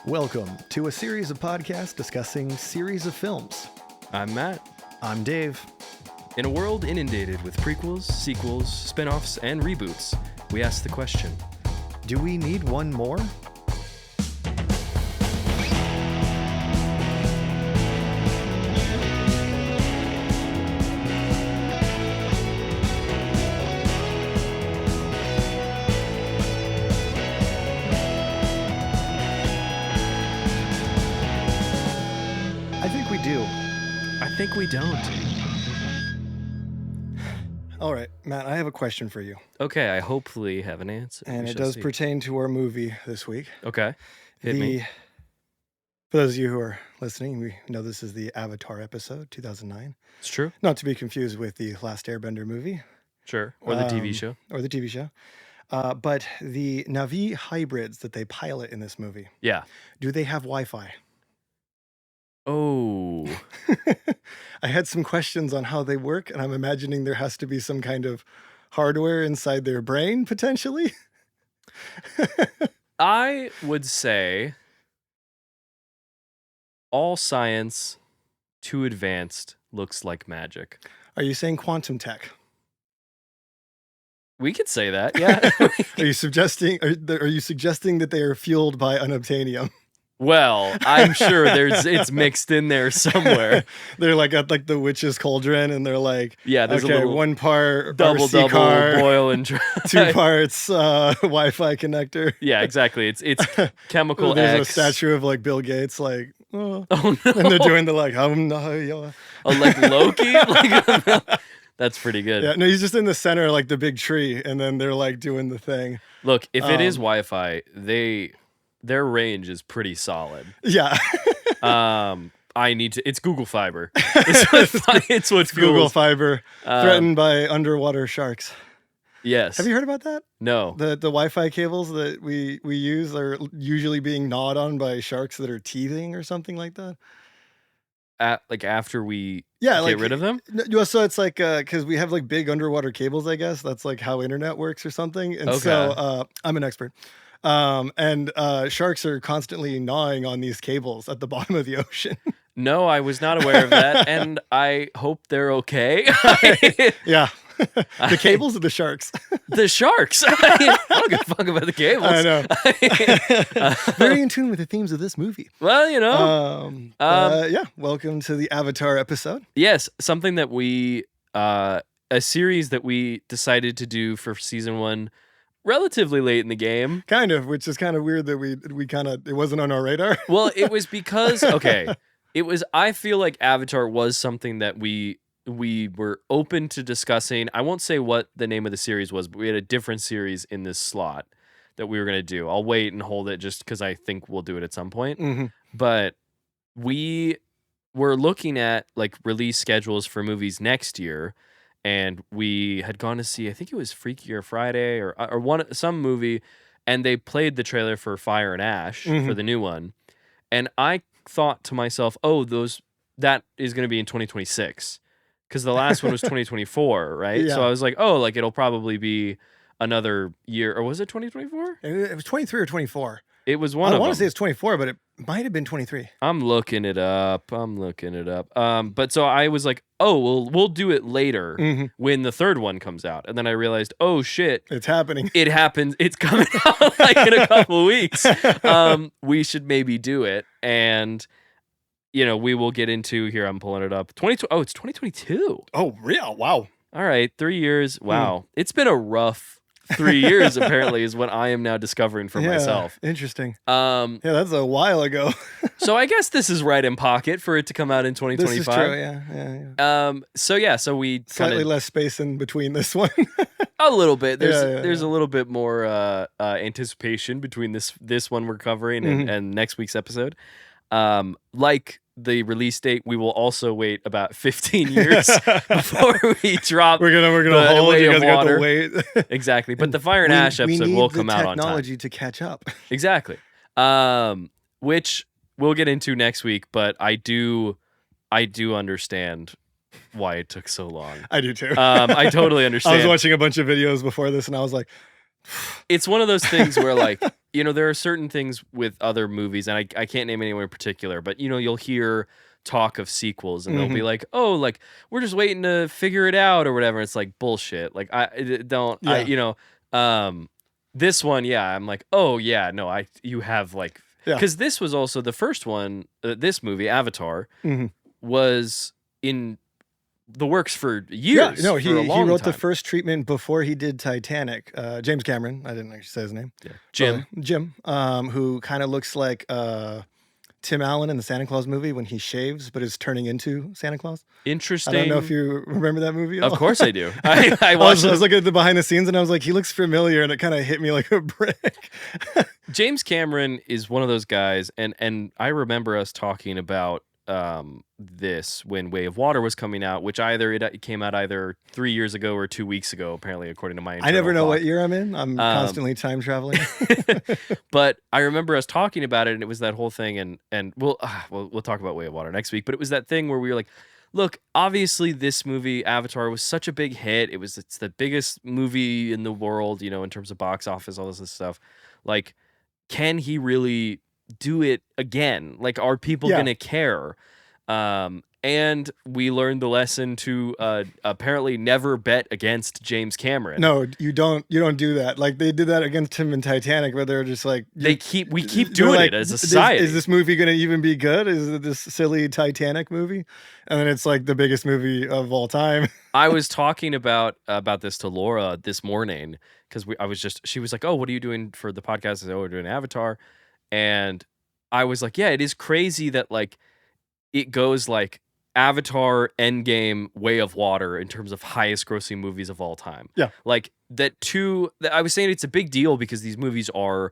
Welcome to a series of podcasts discussing series of films. I'm Matt. I'm Dave. In a world inundated with prequels, sequels, spin-offs, and reboots, we ask the question, do we need one more? I think we do. I think we don't. All right, Matt, I have a question for you. Okay, I hopefully have an answer. And We it shall does see. pertain to our movie this week. Okay, hit me. For those of you who are listening, we know this is the Avatar episode, 2009. It's true. Not to be confused with the Last Airbender movie. Sure. Or the TV show. Or the TV show. But the Navi hybrids that they pilot in this movie, Yeah. do they have Wi-Fi? Oh. I had some questions on how they work, and I'm imagining there has to be some kind of hardware inside their brain, potentially. I would say all science too advanced looks like magic. Are you saying quantum tech? We could say that, yeah. Are you suggesting that they are fueled by unobtanium? Well, I'm sure it's mixed in there somewhere. They're like at like the witch's cauldron, and they're like, Yeah, there's a okay, little one part double RC car, boil and dry. 2 parts Wi-Fi connector. Yeah, exactly. It's chemical There's X. a statue of like Bill Gates, like, oh, Oh no! and they're doing the like, yeah. Oh, like Loki? Like, that's pretty good. Yeah, no, he's just in the center, of, like the big tree, and then they're like doing the thing. Look, if it is Wi-Fi, their range is pretty solid. Yeah. I need to. It's Google Fiber. It's what fuels. Google Fiber threatened by underwater sharks. Yes. Have you heard about that? No. The Wi-Fi cables that we use are usually being gnawed on by sharks that are teething or something like that. Like after we Yeah, get rid of them? So it's like because we have like big underwater cables, I guess. That's like how internet works or something. And Okay. so I'm an expert. And sharks are constantly gnawing on these cables at the bottom of the ocean. No, I was not aware of that, and I hope they're okay. Yeah. The cables or the sharks? The sharks. I don't give a fuck about the cables. I know. Very in tune with the themes of this movie. Well, you know. Yeah. Welcome to the Avatar episode. Yes, something that we, a series that we decided to do for season 1 relatively late in the game. Kind of, which is kind of weird that it wasn't on our radar. Well, it was because, I feel like Avatar was something that we were open to discussing. I won't say what the name of the series was, but we had a different series in this slot that we were going to do. I'll wait and hold it just because I think we'll do it at some point. Mm-hmm. But we were looking at like release schedules for movies next year, and we had gone to see, I think it was Freaky or Friday or some movie, and they played the trailer for Fire and Ash for the new one, and I thought to myself, that is going to be in 2026 because the last one was 2024, right? Yeah. So I was like, like it'll probably be another year, or was it 2024? It was 23 or 24. It was one of them. I want to say it's 24, but it might have been 23. I'm looking it up. But so I was like, we'll do it later when the third one comes out. And then I realized, oh shit. It's happening. It happens. It's coming out like in a couple weeks. We should maybe do it. And, we will get into here. I'm pulling it up. It's 2022. Oh, real? Wow. All right. 3 years. Wow. It's been a rough 3 years, apparently, is what I am now discovering for myself. Interesting. Yeah, that's a while ago. So I guess this is right in pocket for it to come out in 2025. This is true, yeah. So we Slightly less space in between this one. a little bit. There's Yeah. a little bit more anticipation between this one we're covering and next week's episode. Like the release date, we will also wait about 15 years before we drop. We're gonna hold. You guys got to wait. Exactly, but the Fire and Ash episode will come out on time. Technology to catch up. Exactly. Which we'll get into next week, but I do understand why it took so long. I do too. I totally understand. I was watching a bunch of videos before this, and I was like, it's one of those things where like you know, there are certain things with other movies, and I can't name anyone in particular, but you know, you'll hear talk of sequels, and they'll be like, "Oh, like we're just waiting to figure it out or whatever." It's like bullshit. Like I Yeah. you know, this one, yeah, I'm like, "Oh yeah, no, you have like." Yeah. Because this was also the first one. This movie, Avatar, Mhm. was in the works for Yeah, years. no, for a he long wrote the time. first treatment before he did Titanic. James Cameron, I didn't actually say his name. Yeah. Jim. Jim, who kind of looks like Tim Allen in the Santa Claus movie when he shaves but is turning into Santa Claus. Interesting. I don't know if you remember that movie at all. Of course I do. I I watched was looking at the behind the scenes and I was like, he looks familiar, and it kind of hit me like a brick. James Cameron is one of those guys, and I remember us talking about this when Way of Water was coming out, which it came out either 3 years ago or 2 weeks ago, apparently, according to my I never internal know clock. what year I'm in. I'm constantly time traveling. But I remember us talking about it, and it was that whole thing, and we'll talk about Way of Water next week. But it was that thing where we were like, look, obviously this movie Avatar was such a big hit. It's the biggest movie in the world, you know, in terms of box office, all this stuff. Like, can he really do it again? Like, are people Yeah. gonna care? And we learned the lesson to apparently never bet against James Cameron. No, you don't do that. Like, they did that against him in Titanic, where they're just like, we keep they're doing like, it as a society. Is this movie going to even be good? Is it this silly Titanic movie? And then it's like the biggest movie of all time. I was talking about this to Laura this morning because she was like, "Oh, what are you doing for the podcast?" I said, "Oh, we're doing Avatar," and I was like, "Yeah, it is crazy that like it goes like Avatar, Endgame, Way of Water in terms of highest grossing movies of all time." Yeah. Like I was saying it's a big deal because these movies are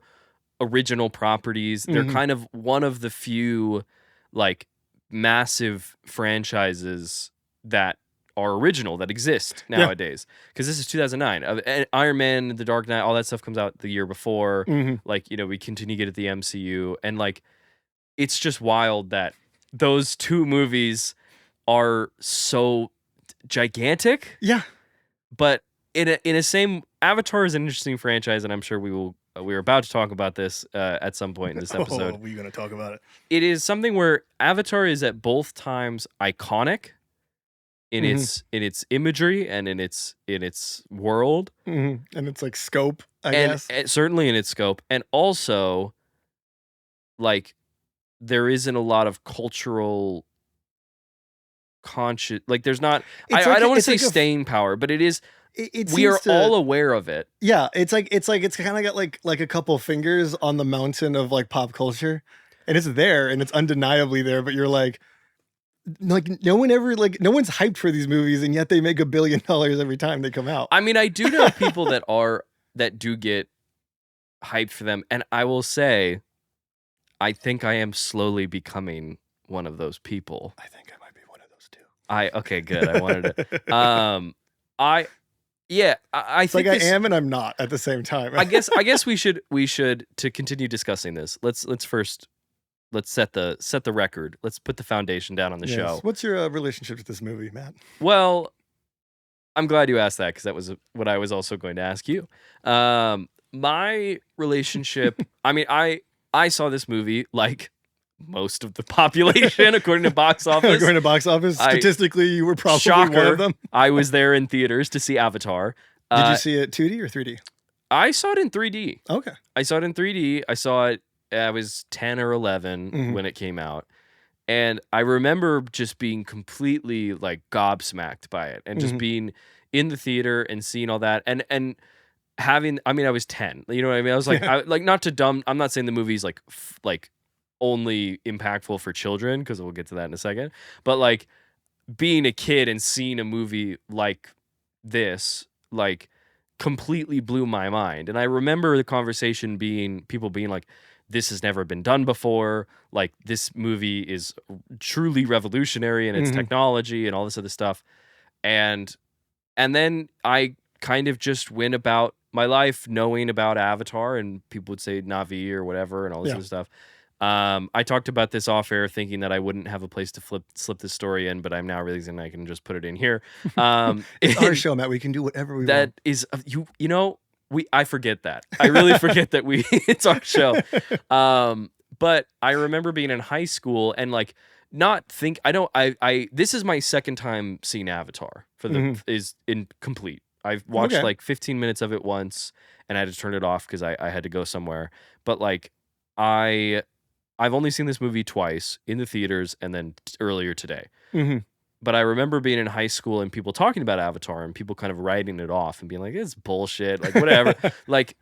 original properties. They're kind of one of the few like massive franchises that are original that exist nowadays. Because this is 2009. Iron Man, The Dark Knight, all that stuff comes out the year before. Like, you know, we continue to get at the MCU, and like it's just wild that those two movies are so gigantic. Yeah. But in a same, Avatar is an interesting franchise, and I'm sure we're about to talk about this at some point in this episode. Oh, we're going to talk about it. It is something where Avatar is at both times iconic in its imagery and in its world, And it's like scope, I guess. and certainly in its scope, and also like there isn't a lot of cultural conscious, like there's not. I don't want to say staying power, but it is. We are all aware of it. Yeah, it's kind of got like a couple fingers on the mountain of like pop culture, and it's there and it's undeniably there. But you're like no one's hyped for these movies, and yet they make $1 billion every time they come out. I mean, I do know people that do get hyped for them, and I will say, I think I am slowly becoming one of those people. I think I might be one of those too. Okay, good. I wanted to. I think I am and I'm not at the same time. I guess we should to continue discussing this. Let's set the record. Let's put the foundation down on the show. What's your relationship to this movie, Matt? Well, I'm glad you asked that because that was what I was also going to ask you. My relationship. I mean, I saw this movie like most of the population, according to box office. According to box office, statistically, you were probably one of them. I was there in theaters to see Avatar. Did you see it 2D or 3D? I saw it in 3D. Okay. I saw it in 3D. I saw it. I was 10 or 11 when it came out, and I remember just being completely like gobsmacked by it, and just being in the theater and seeing all that, and having. I mean, I was 10. You know what I mean? I was like, not to dumb. I'm not saying the movie's like only impactful for children, because we'll get to that in a second. But like being a kid and seeing a movie like this, like completely blew my mind. And I remember the conversation people being like, this has never been done before. Like, this movie is truly revolutionary in its technology and all this other stuff. And then I kind of just went about my life knowing about Avatar, and people would say Navi or whatever and all this other stuff. I talked about this off air, thinking that I wouldn't have a place to slip this story in, but I'm now realizing I can just put it in here. It's our show, Matt. We can do whatever we want. That is, you know, I forget that. I really forget that it's our show. But I remember being in high school and like this is my second time seeing Avatar for the is incomplete. I've watched like 15 minutes of it once and I had to turn it off because I had to go somewhere. But like I've only seen this movie twice in the theaters and then earlier today. But I remember being in high school and people talking about Avatar and people kind of writing it off and being like, it's bullshit, like whatever. Like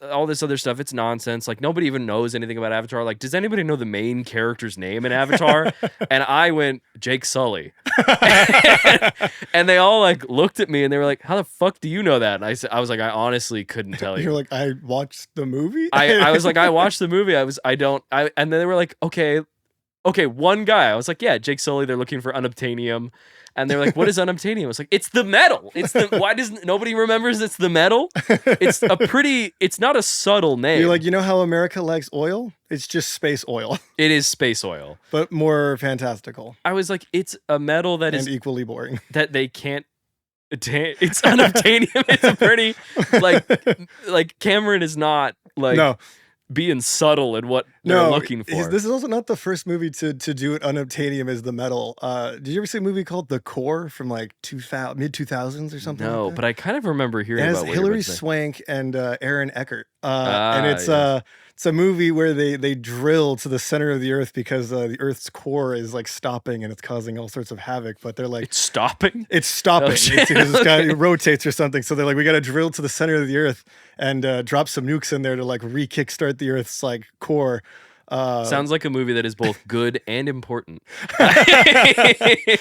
all this other stuff, it's nonsense. Like nobody even knows anything about Avatar. Like, does anybody know the main character's name in Avatar? And I went, Jake Sully. And they all like looked at me and they were like, how the fuck do you know that? And I was like, I honestly couldn't tell you. You're like, I watched the movie? I was like, I watched the movie. And then they were like, okay, one guy. I was like, yeah, Jake Sully, they're looking for unobtanium. And they're like, what is unobtanium? I was like, it's the metal. Why doesn't nobody remembers it's the metal? It's not a subtle name. You're like, you know how America likes oil? It's just space oil. It is space oil. But more fantastical. I was like, it's a metal that is equally boring. That they can't it's unobtanium. It's a pretty like Cameron is not like being subtle in what they're looking for. This is also not the first movie to do it unobtanium as the metal. Did you ever see a movie called The Core from like mid-2000s or something? No, like that? but I kind of remember hearing about it. It's Hilary Swank and Aaron Eckhart. And it's a movie where they drill to the center of the earth because the earth's core is like stopping and it's causing all sorts of havoc. But they're like, it's stopping? It's stopping. It rotates or something. So they're like, we got to drill to the center of the earth and drop some nukes in there to like kickstart the earth's like core. Sounds like a movie that is both good and important.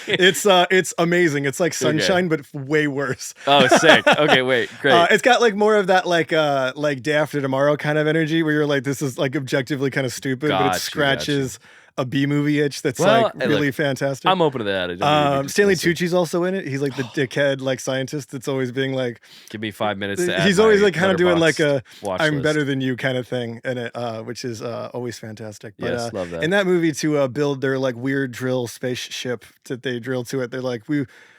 It's amazing. It's like Sunshine, but way worse. Oh, sick. Okay, wait, great. It's got like more of that like Day After Tomorrow kind of energy where you're like, this is like objectively kind of stupid, but it scratches a B movie itch that's really fantastic. I'm open to that. Stanley Tucci's also in it. He's like the dickhead like scientist that's always being like, give me 5 minutes to add. He's always like kind of doing like a I'm list. better than you kind of thing in it, which is always fantastic. But, yes, love that. In that movie to build their like weird drill spaceship that they drill to it, they're like,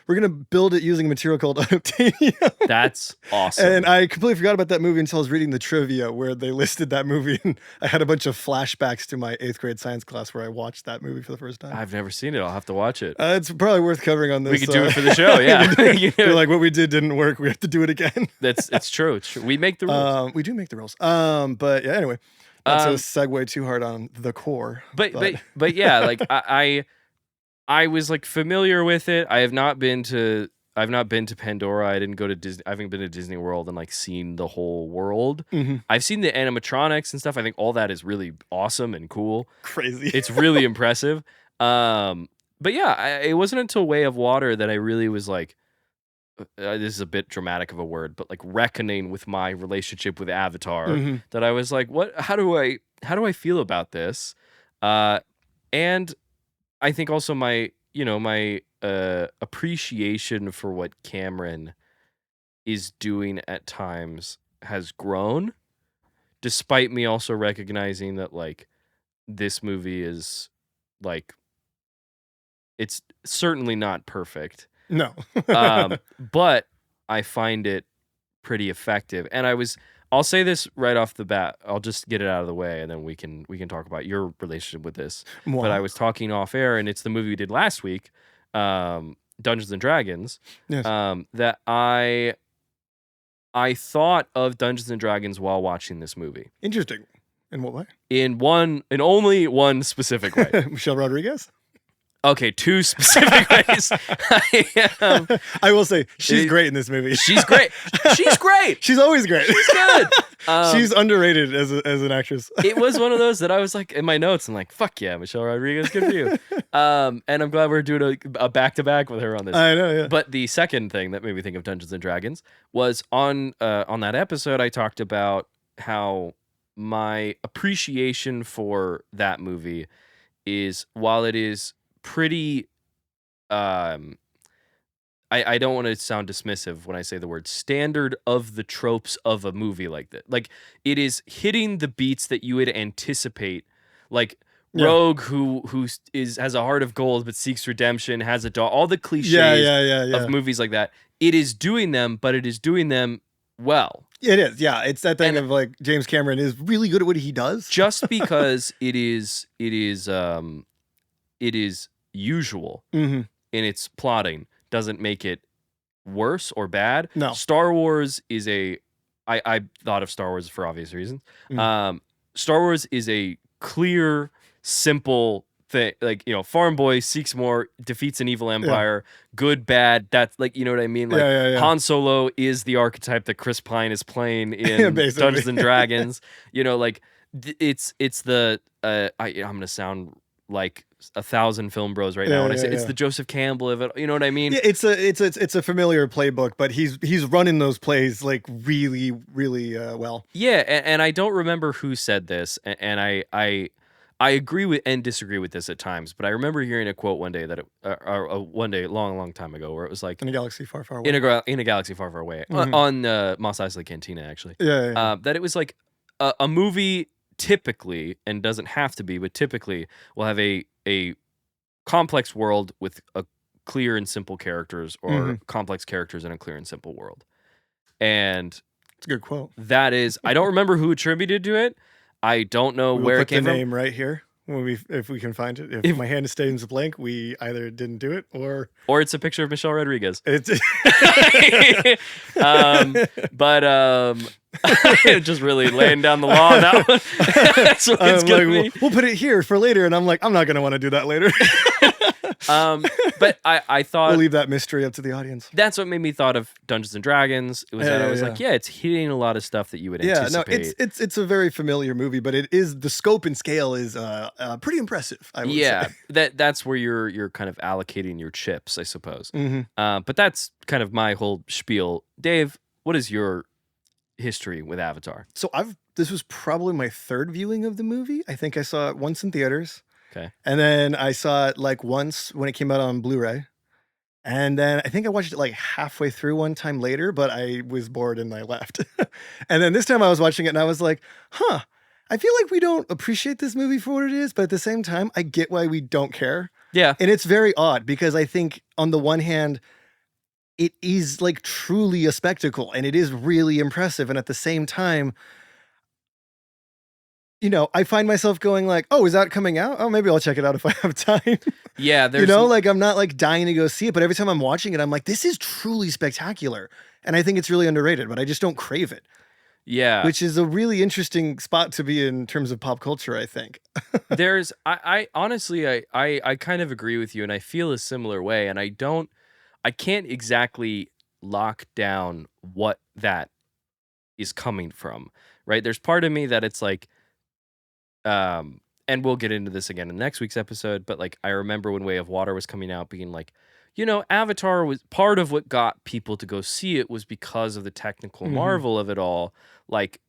we're gonna build it using a material called unobtanium. That's awesome. And I completely forgot about that movie until I was reading the trivia where they listed that movie, and I had a bunch of flashbacks to my 8th grade science class where I watched that movie for the first time. I've never seen it. I'll have to watch it. It's probably worth covering on this. We could do it for the show. Yeah, You're like, what we did didn't work. We have to do it again. It's true. It's true. We make the rules. We do make the rules. But yeah. Anyway, not to segue too hard on The Core. But yeah, like I was like familiar with it. I've not been to Pandora. I didn't go to Disney. I haven't been to Disney World and like seen the whole world. I've seen the animatronics and stuff. I think all that is really awesome and cool. Crazy. It's really impressive. But yeah, it wasn't until Way of Water that I really was like, this is a bit dramatic of a word, but like reckoning with my relationship with Avatar. That I was like, what? How do I feel about this? And I think also my appreciation for what Cameron is doing at times has grown, despite me also recognizing that like this movie is like, it's certainly not perfect. No. But I find it pretty effective. And I'll say this right off the bat. I'll just get it out of the way, and then we can talk about your relationship with this. Wow. But I was talking off air, and it's the movie we did last week, Dungeons and Dragons. Yes. That I thought of Dungeons and Dragons while watching this movie. Interesting. In what way? In only one specific way. Michelle Rodriguez? Okay, two specific ways. I will say she's great in this movie. She's great. She's great. She's always great. She's good. She's underrated as an actress. It was one of those that I was like in my notes and like, fuck yeah, Michelle Rodriguez, good for you. And I'm glad we're doing a back-to-back with her on this. I know, yeah. But the second thing that made me think of Dungeons and Dragons was on that episode I talked about how my appreciation for that movie is, while it is pretty I don't want to sound dismissive when I say the word standard of the tropes of a movie like that. Like, it is hitting the beats that you would anticipate. Like, Rogue who has a heart of gold but seeks redemption, has a dog, all the cliches of movies like that. It is doing them, but it is doing them well. It is, yeah. It's that thing And of like James Cameron is really good at what he does. just because it is usual Mm-hmm. in its plotting doesn't make it worse or bad. No. Star Wars is I thought of Star Wars for obvious reasons. Mm. Star Wars is a clear, simple thing. Like, farm boy seeks more, defeats an evil empire, good, bad. That's like, you know what I mean? Like Yeah. Han Solo is the archetype that Chris Pine is playing in Basically. Dungeons and Dragons. Like it's the I'm gonna sound like 1,000 film bros right now when I say it's the Joseph Campbell of it. You know what I mean? Yeah, it's a familiar playbook, but he's running those plays like really, really well. Yeah, and I don't remember who said this, and I agree with and disagree with this at times, but I remember hearing a quote one day that one day, long time ago, where it was like In a galaxy far, far away. in a galaxy far, far away, Mhm. on Mos Eisley Cantina, actually. Yeah. That it was like a movie typically, and doesn't have to be, but typically will have a complex world with a clear and simple characters, or complex characters in a clear and simple world. And It's a good quote. that is, I don't remember who attributed to it. I don't know We'll where put it came the from. name right here if we can find it. If my hand stays blank, we either didn't do it or Or it's a picture of Michelle Rodriguez. it's Just really laying down the law on that one. That's what it's gonna be. We'll put it here for later, and I'm like, I'm not gonna want to do that later. But I thought We'll leave that mystery up to the audience. that's what made me thought of Dungeons and Dragons. It was that I was like, it's hitting a lot of stuff that you would anticipate. No, it's a very familiar movie, but it is, the scope and scale is pretty impressive, I would say. That's where you're kind of allocating your chips, I suppose. Mm-hmm. But that's kind of my whole spiel. Dave, what is your history with Avatar? So this was probably my third viewing of the movie. I think I saw it once in theaters. Okay. And then I saw it like once when it came out on Blu-ray. And then I think I watched it like halfway through one time later, but I was bored and I left. And then this time I was watching it and I was like, I feel like we don't appreciate this movie for what it is, but at the same time, I get why we don't care. Yeah. And it's very odd because I think on the one hand, it is like truly a spectacle and it is really impressive. And at the same time, I find myself going like, oh, is that coming out? Oh, maybe I'll check it out if I have time. Yeah. There's like I'm not like dying to go see it, but every time I'm watching it, I'm like, this is truly spectacular. And I think it's really underrated, but I just don't crave it. Yeah. Which is a really interesting spot to be in terms of pop culture, I think. I honestly, I kind of agree with you, and I feel a similar way, and I can't exactly lock down what that is coming from, right? There's part of me that it's like, and we'll get into this again in next week's episode, but like I remember when Way of Water was coming out being like, Avatar was part of what got people to go see it was because of the technical marvel of it all. Like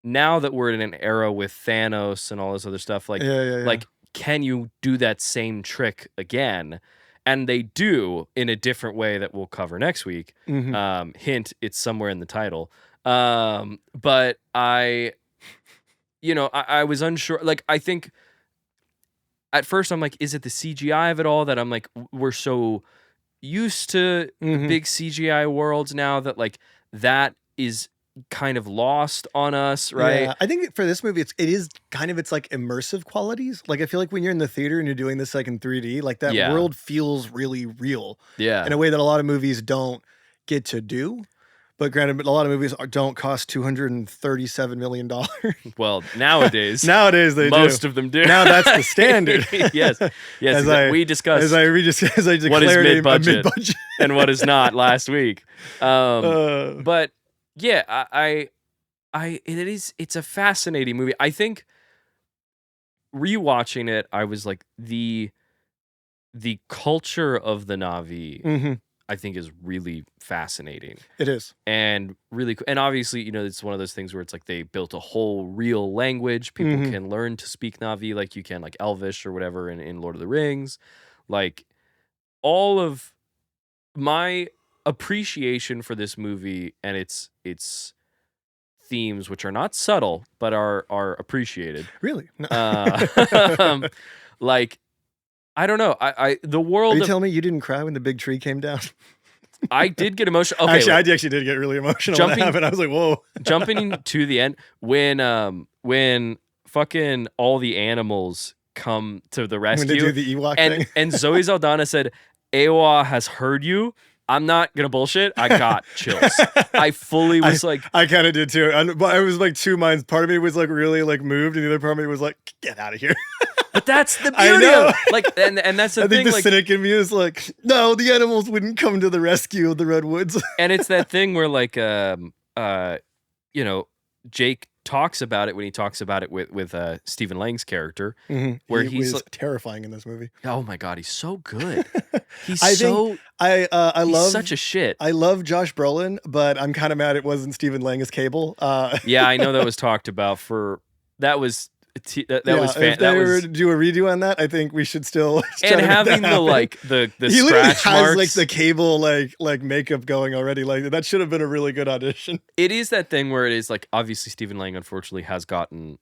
now that we're in an era with Thanos and all this other stuff, like, like, can you do that same trick again? And they do in a different way that we'll cover next week. Hint, it's somewhere in the title. But I was unsure. Like, I think at first I'm like, is it the CGI of it all that I'm like, we're so used to big CGI worlds now that like that is kind of lost on us, right? Yeah, I think for this movie, it is kind of its like immersive qualities. Like I feel like when you're in the theater and you're doing this like in 3D, like that world feels really real. Yeah, in a way that a lot of movies don't get to do. But granted, a lot of movies don't cost $237 million. Well, nowadays they most do. Of them do. Now that's the standard. yes. We discussed as I declared what is mid-budget and what is not last week. But yeah, it's a fascinating movie. I think rewatching it, I was like the culture of the Navi. I think is really fascinating. It is. And really, and obviously, it's one of those things where it's like they built a whole real language. People can learn to speak Navi like you can, like Elvish or whatever in Lord of the Rings. Like, all of my appreciation for this movie and its themes, which are not subtle, but are appreciated. Really? No. Like, I don't know. The world. Are you telling me you didn't cry when the big tree came down? I did get emotional. Okay, actually, I actually did get really emotional when that happened. I was like, whoa. Jumping to the end, when fucking all the animals come to the rescue. When they do the Ewok thing. And Zoe Saldana said, Awa has heard you. I'm not gonna bullshit. I got chills. I fully was I kind of did too. But I was like two minds. Part of me was like really like moved, and the other part of me was like, get out of here. But that's the beauty of and that's the I thing. think the cynic in me is like, no, the animals wouldn't come to the rescue of the redwoods. And it's that thing where like Jake talks about it when he talks about it with Stephen Lang's character, where he's like, terrifying in this movie. Oh my god, he's so good. He's he's such a shit. I love Josh Brolin, but I'm kind of mad it wasn't Stephen Lang as Cable. Yeah, I know that was talked about that was If they were to do a redo on that, I think we should still. And having the he scratch has marks, like the Cable like makeup going already. Like that should have been a really good audition. It is that thing where it is like obviously Stephen Lang unfortunately has gotten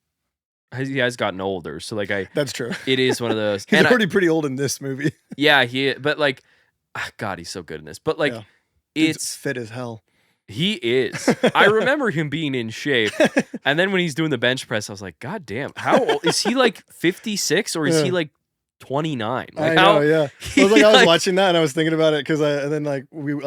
older. So like that's true. It is one of those. He's already pretty old in this movie. Yeah, but like, God, he's so good in this. But like, it's fit as hell. He is. I remember him being in shape. And then when he's doing the bench press, I was like, God damn, how old is he? Like 56 or is he like 29? Like, I was watching that and I was thinking about it because and then like we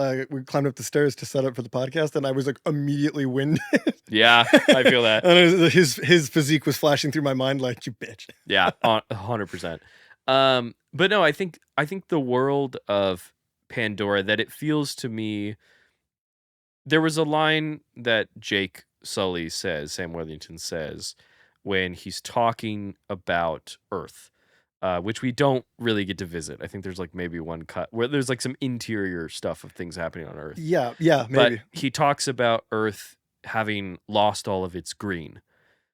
climbed up the stairs to set up for the podcast and I was like immediately winded. Yeah, I feel that. And his physique was flashing through my mind like, you bitch. Yeah, 100%. But no, I think the world of Pandora, that it feels to me. There was a line that Jake Sully says, Sam Worthington says, when he's talking about Earth, which we don't really get to visit. I think there's like maybe one cut where there's like some interior stuff of things happening on Earth. Yeah, maybe. But he talks about Earth having lost all of its green.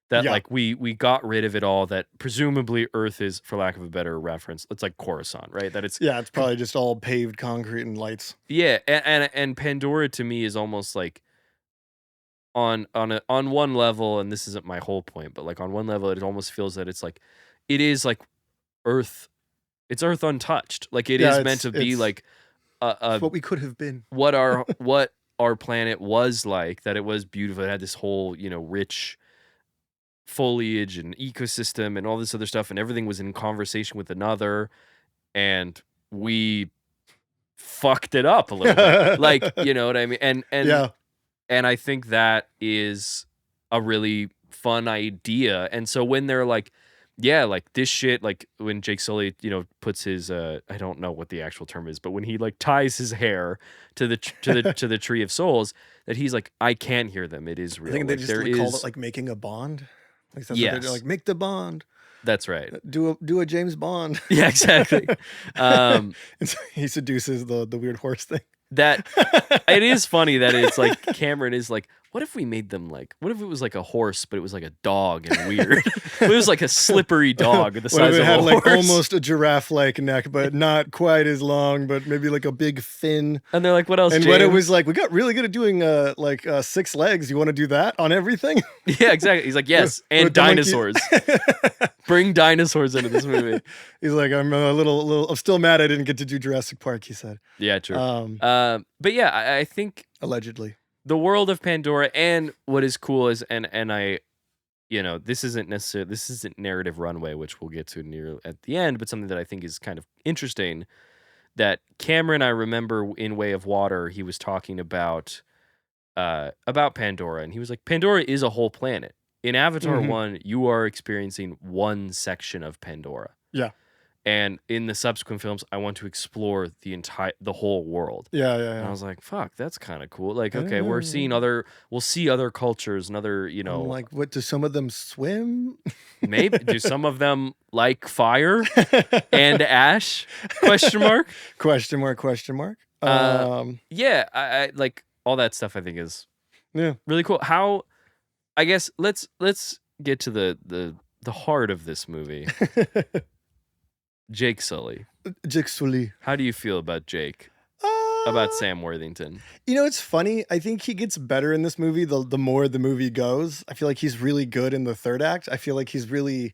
That like we got rid of it all, that presumably Earth is, for lack of a better reference, it's like Coruscant, right? That it's probably just all paved concrete and lights. Yeah, and Pandora to me is almost like on one level, and this isn't my whole point, but like on one level it almost feels that it's like it is like Earth, it's Earth untouched. Like it is meant to be like what we could have been. What our planet was like, that it was beautiful. It had this whole, rich foliage and ecosystem and all this other stuff, and everything was in conversation with another, and we fucked it up a little bit. Like, you know what I mean? And I think that is a really fun idea. And so when they're like, yeah, like this shit, like when Jake Sully, puts his I don't know what the actual term is, but when he like ties his hair to the to the Tree of Souls, that he's like, I can't hear them. It is real. I think they just call it like making a bond. Like that's what they're like, make the bond. That's right. Do a James Bond. Yeah, exactly. And so he seduces the weird horse thing. That it is funny that it's like Cameron is like, what if we made them like, what if it was like a horse, but it was like a dog and weird? It was like a slippery dog the size of a horse. Like almost a giraffe-like neck, but not quite as long, but maybe like a big fin. And they're like, what else, And James? when it was like, we got really good at doing 6 legs. You want to do that on everything? Yeah, exactly. He's like, yes, and dinosaurs. Bring dinosaurs into this movie. He's like, I'm still mad I didn't get to do Jurassic Park, he said. Yeah, true. But yeah, I think allegedly the world of Pandora, and what is cool is, and I, this isn't narrative runway, which we'll get to near at the end, but something that I think is kind of interesting, that Cameron, I remember in Way of Water, he was talking about Pandora, and he was like, Pandora is a whole planet. In Avatar 1, you are experiencing one section of Pandora. Yeah. And in the subsequent films, I want to explore the whole world. Yeah. And I was like, fuck, that's kind of cool. Like, okay, we'll see other cultures and other, I'm like, what, do some of them swim? Maybe. Do some of them like fire and ash? Question mark. Yeah, I like all that stuff, I think is really cool. How, I guess let's get to the heart of this movie. Jake Sully. How do you feel about Jake? About Sam Worthington? It's funny. I think he gets better in this movie the more the movie goes. I feel like he's really good in the third act. I feel like he's really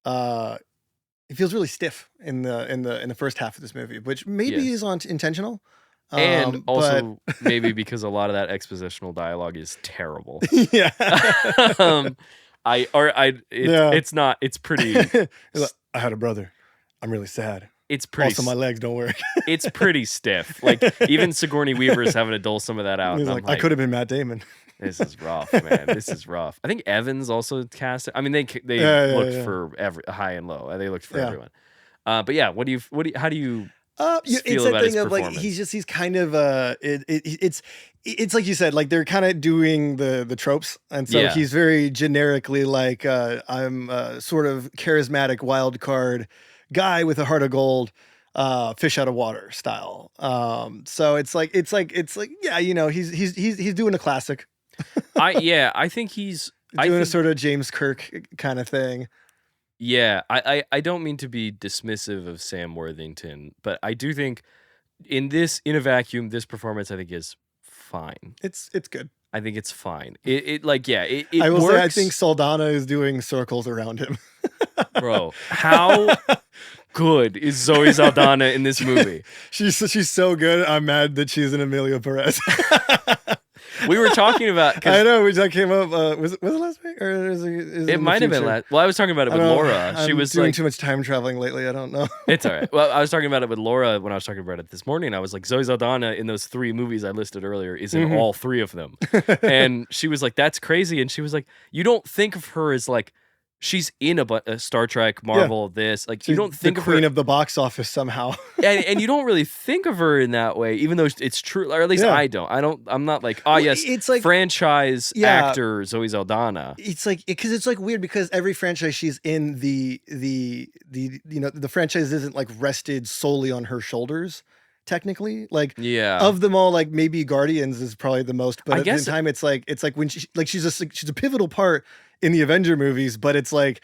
he feels really stiff in the first half of this movie, which maybe is intentional. And But also maybe because a lot of that expositional dialogue is terrible. yeah. It's Yeah. not. It's pretty. He's like, I had a brother. I'm really sad. It's pretty. Also, my legs don't work. It's pretty stiff. Like even Sigourney Weaver is having to dole some of that out. He's And like, I could have been Matt Damon. This is rough, man. This is rough. I think Evans also cast it. I mean, they looked for every high and low. They looked for everyone. But yeah, how do you it's feel that about his thing of like performance? he's kind of it's like you said, like they're kind of doing the tropes, and so Yeah. he's very generically like I'm sort of charismatic wild card guy with a heart of gold, fish out of water style. So it's like yeah, you know, he's doing a classic. I think he's doing a sort of James Kirk kind of thing. Yeah, I don't mean to be dismissive of Sam Worthington, but I do think in a vacuum, this performance I think is fine. It's good. I think it's fine. It I will works. say I think Saldana is doing circles around him. Bro, how good is Zoe Saldana in this movie? She's so good. I'm mad that she's an Amelia Perez. We were talking about. I know, which that came up. Was it last week, or is it might have been last? Well, I was talking about it with Laura. She was doing like, too much time traveling lately. I don't know. It's all right. Well, I was talking about it with Laura when I was talking about it this morning. I was like, Zoe Saldana in those 3 movies I listed earlier is in all 3 of them, and she was like, "That's crazy." And she was like, "You don't think of her as like." She's in a Star Trek, Marvel, this. Like, you don't think the of queen her of the box office somehow. and you don't really think of her in that way, even though it's true, or at least I don't. I'm not like, oh yes, it's like franchise actor Zoe Saldana. It's like because it's like weird because every franchise she's in the you know the franchise isn't like rested solely on her shoulders. Technically, like of them all, like maybe Guardians is probably the most, but at the same time, it's like when she's a pivotal part in the Avenger movies, but it's like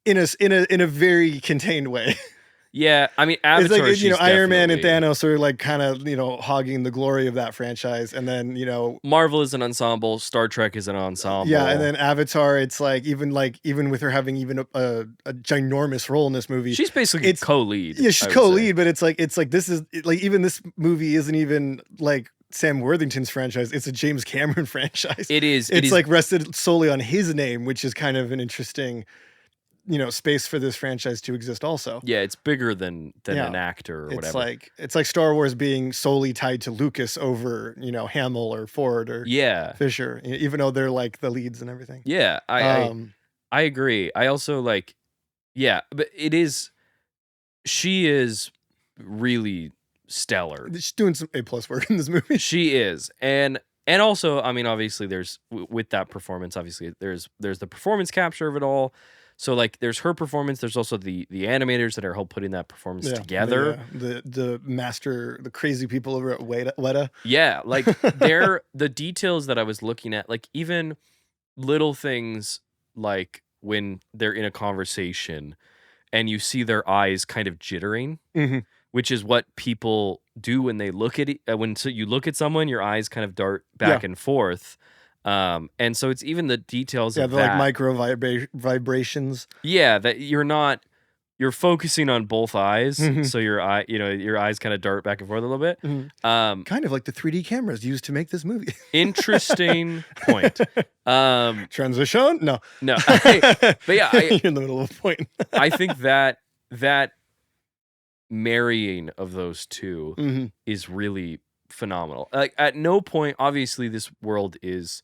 in a very contained way. Yeah, I mean, Avatar, it's like, you know, Iron Man and Thanos are like kind of, you know, hogging the glory of that franchise, and then, you know, Marvel is an ensemble, Star Trek is an ensemble. Yeah, and then Avatar, it's like even with her having even a ginormous role in this movie, she's basically co-lead. Yeah, she's co-lead, but it's like this is like even this movie isn't even like Sam Worthington's franchise. It's a James Cameron franchise. It is. It's like rested solely on his name, which is kind of an interesting, you know, space for this franchise to exist also. Yeah, it's bigger than an actor or whatever. It's like Star Wars being solely tied to Lucas over, you know, Hamill or Ford or Fisher, even though they're like the leads and everything. Yeah, I agree. I also like, yeah, but she is really stellar. She's doing some A+ work in this movie. She is. And also, I mean, obviously there's with that performance, obviously there's the performance capture of it all. So like there's her performance, there's also the animators that are help putting that performance together. The crazy people over at Weta. Yeah, like the details that I was looking at, like even little things like when they're in a conversation and you see their eyes kind of jittering, which is what people do when they look at it. You look at someone, your eyes kind of dart back and forth. And so it's even the details of that. Like micro vibrations. Yeah, that you're focusing on both eyes, so your eyes kind of dart back and forth a little bit. Kind of like the 3D cameras used to make this movie. Interesting point. Transition? No. But yeah, you're in the middle of a point. I think that marrying of those two is really phenomenal. Like at no point, obviously, this world is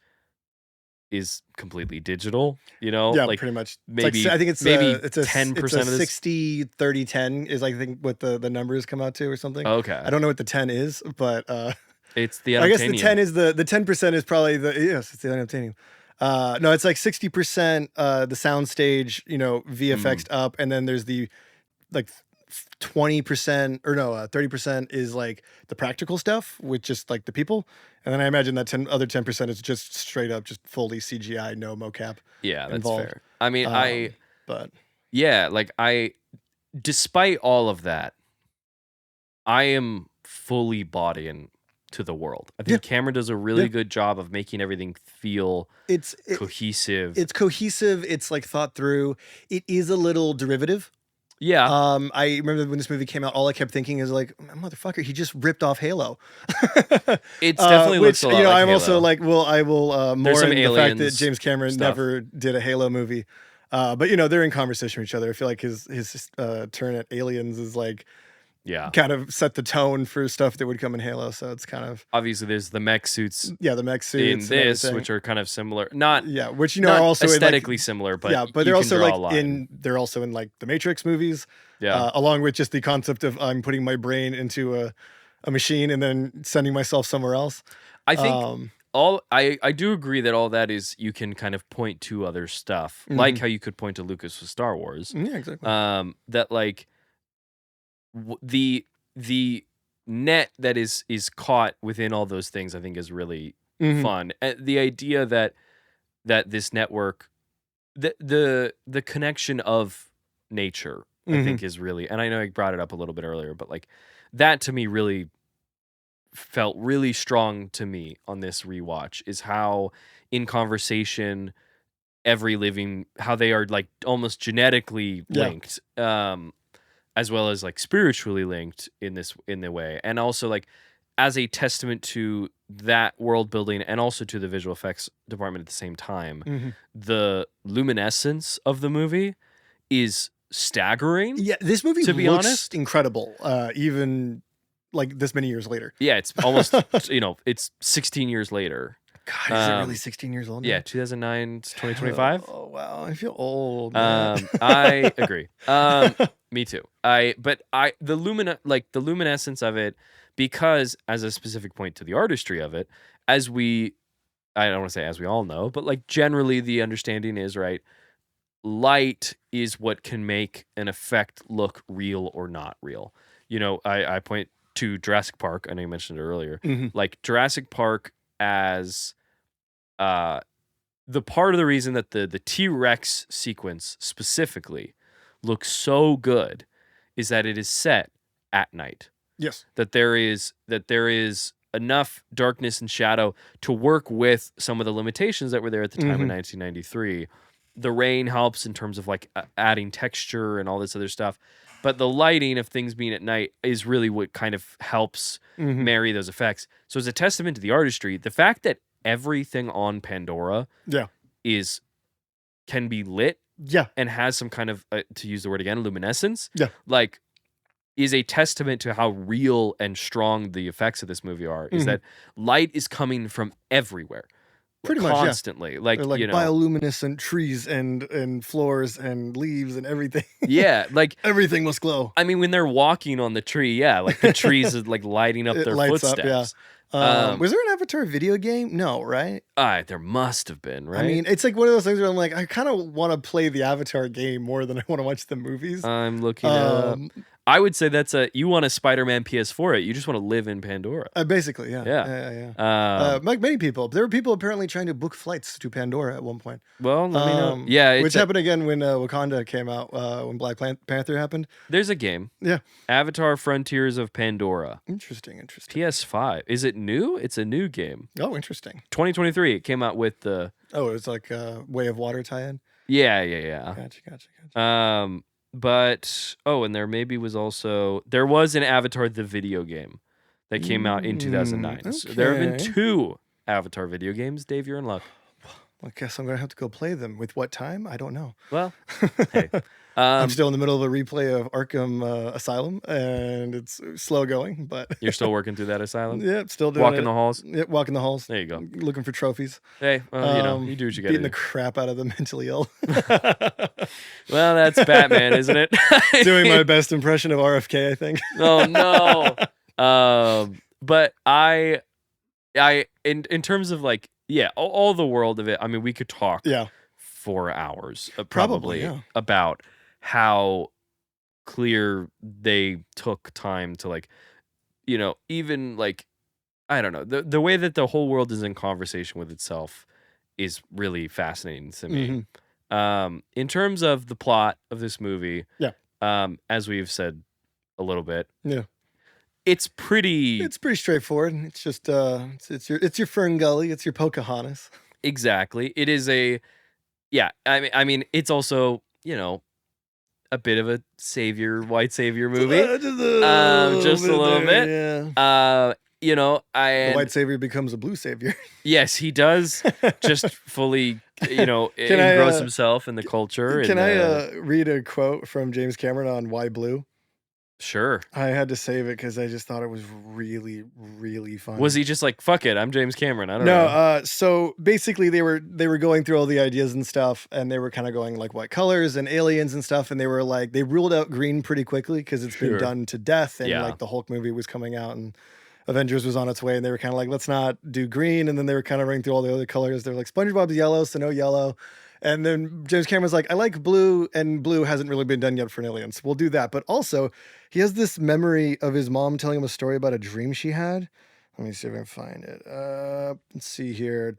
completely digital, you know? Yeah, like pretty much. Maybe I think it's maybe it's a 10% it's a of this 60 30 10 is I think what the numbers come out to or something. Okay. I don't know what the 10 is, but it's the unobtanium. I guess the 10 is the 10% is probably it's the unobtanium. No, it's like 60% the soundstage, you know, VFX up, and then there's the like 20% or no 30% is like the practical stuff with just like the people, and then I imagine that other 10% is just straight up just fully CGI, no mocap. Yeah, that's involved. fair. I mean, despite all of that, I am fully bought in to the world. I think Cameron does a really good job of making everything feel cohesive. It's cohesive. It's like thought through. It is a little derivative. Yeah, I remember when this movie came out, all I kept thinking is like, motherfucker, he just ripped off Halo. it definitely looks Which, a lot like I'm Halo. also like, I will There's some mourn the fact that aliens James Cameron stuff. never did a Halo movie. But they're in conversation with each other. I feel like his turn at aliens is like Yeah. kind of set the tone for stuff that would come in Halo. So it's kind of Obviously there's the mech suits the mech suits in and this, everything. which are kind of similar. Not which not are also aesthetically in, like, similar, but but you they're can also draw a like line. they're also in like the Matrix movies. Yeah. Along with just the concept of I'm putting my brain into a machine and then sending myself somewhere else. I think I do agree that all that is you can kind of point to other stuff, like how you could point to Lucas with Star Wars. Yeah, exactly. That like the net that is caught within all those things, I think is really fun. The idea that this network, the connection of nature, I think is really, and I know I brought it up a little bit earlier, but like that to me really felt really strong to me on this rewatch, is how in conversation every living, how they are like almost genetically linked, as well as like spiritually linked in the way, and also like as a testament to that world building and also to the visual effects department at the same time. The luminescence of the movie is staggering. Yeah, this movie to be looks honest incredible, even like this many years later. Yeah, it's almost it's 16 years later. God, is it really 16 years old now? Yeah, 2009 to 2025. Oh wow, I feel old. I agree. Me too. The luminescence of it, because as a specific point to the artistry of it, I don't want to say as we all know, but like generally the understanding is, right, light is what can make an effect look real or not real. I point to Jurassic Park. I know you mentioned it earlier. Like Jurassic Park as the part of the reason that the T-Rex sequence specifically looks so good is that it is set at night. Yes. That there is enough darkness and shadow to work with some of the limitations that were there at the time in 1993. The rain helps in terms of like adding texture and all this other stuff. But the lighting of things being at night is really what kind of helps marry those effects. So it's a testament to the artistry. The fact that everything on Pandora can be lit and has some kind of, to use the word again, luminescence, like is a testament to how real and strong the effects of this movie are, is that light is coming from everywhere. Pretty constantly. Much, like bioluminescent trees and floors and leaves and everything. Yeah, like everything must glow. I mean, when they're walking on the tree, like the trees is like lighting up their footsteps. Was there an Avatar video game? No, right? There must have been, right? I mean, it's like one of those things where I'm like, I kind of want to play the Avatar game more than I want to watch the movies. I'm looking up. I would say you want a Spider-Man PS4 it. You just want to live in Pandora. Basically, yeah. Like many people. There were people apparently trying to book flights to Pandora at one point. Well, let me know. Yeah. Which happened again when Wakanda came out, when Black Panther happened. There's a game. Yeah. Avatar Frontiers of Pandora. Interesting. PS5. Is it new? It's a new game. Oh, interesting. 2023. It came out with the... Oh, it was like a Way of Water tie-in? Yeah. Gotcha. But and there was an Avatar the video game that came out in 2009. Okay. So there have been 2 Avatar video games. Dave, you're in luck. I guess I'm gonna have to go play them. With what time? I don't know. Well, hey, I'm still in the middle of a replay of Arkham Asylum, and it's slow going. But you're still working through that asylum. Yeah, still doing walking the halls. Yeah, walking the halls. There you go. Looking for trophies. Hey, well, you do what you got to do. Beating the crap out of the mentally ill. Well, that's Batman, isn't it? Doing my best impression of RFK, I think. Oh no. But I in terms of like, all the world of it, I mean, we could talk 4 hours probably about how clear they took time to, like, even like, I don't know, the way that the whole world is in conversation with itself is really fascinating to me. In terms of the plot of this movie, as we've said a little bit, it's pretty straightforward. It's just it's your Fern Gully, it's your Pocahontas. Exactly. It is I mean it's also, a bit of a white savior movie. Just a little bit. Yeah. You know, The white savior becomes a blue savior. Yes, he does just fully, engross himself in the culture. Can I read a quote from James Cameron on Why Blue? Sure. I had to save it because I just thought it was really, really funny. Was he just like, fuck it, I'm James Cameron? I don't know. No, so basically they were going through all the ideas and stuff, and they were kind of going like what colors and aliens and stuff, and they were like, they ruled out green pretty quickly because it's been done to death, and like the Hulk movie was coming out and Avengers was on its way, and they were kind of like, let's not do green, and then they were kind of running through all the other colors. They're like, SpongeBob's yellow, so no yellow. And then James Cameron's like, I like blue, and blue hasn't really been done yet for an alien, so we'll do that. But also, he has this memory of his mom telling him a story about a dream she had. Let me see if I can find it. Let's see here.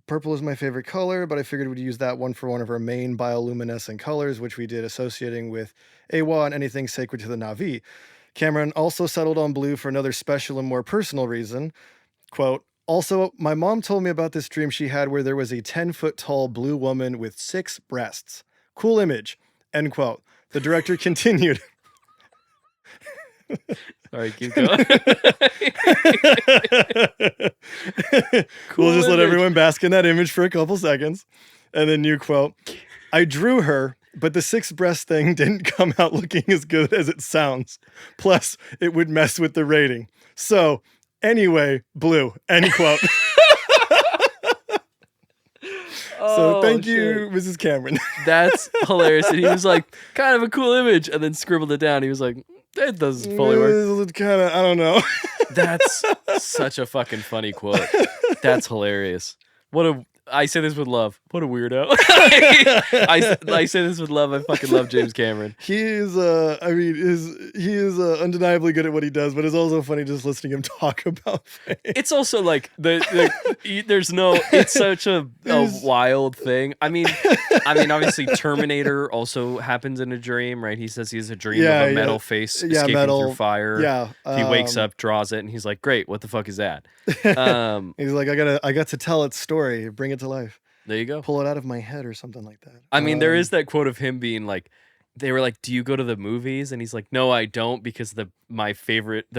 Purple is my favorite color, but I figured we'd use that one for one of our main bioluminescent colors, which we did associating with AWA and anything sacred to the Navi. Cameron also settled on blue for another special and more personal reason. Quote, also, my mom told me about this dream she had where there was a 10-foot tall blue woman with 6 breasts. Cool image. End quote. The director continued. Sorry, keep going. We'll just let everyone bask in that image for a couple seconds. And then new quote, I drew her, but the 6 breast thing didn't come out looking as good as it sounds. Plus, it would mess with the rating. So, anyway, blue. End quote. So thank you, Mrs. Cameron. That's hilarious. And he was like, kind of a cool image, and then scribbled it down. He was like, it doesn't fully work. Kind of, I don't know. That's such a fucking funny quote. That's hilarious. I say this with love. What a weirdo. I say this with love. I fucking love James Cameron. He is undeniably good at what he does, but it's also funny just listening him talk about things. It's also like it's such a wild thing. I mean, obviously Terminator also happens in a dream, right? He says he has a dream of a metal face escaping through fire. Yeah. He wakes up, draws it, and he's like, great, what the fuck is that? He's like, I got to tell its story, bring it to life. There you go. Pull it out of my head or something like that. I mean, there is that quote of him being like, they were like, do you go to the movies? And he's like, no, I don't, because the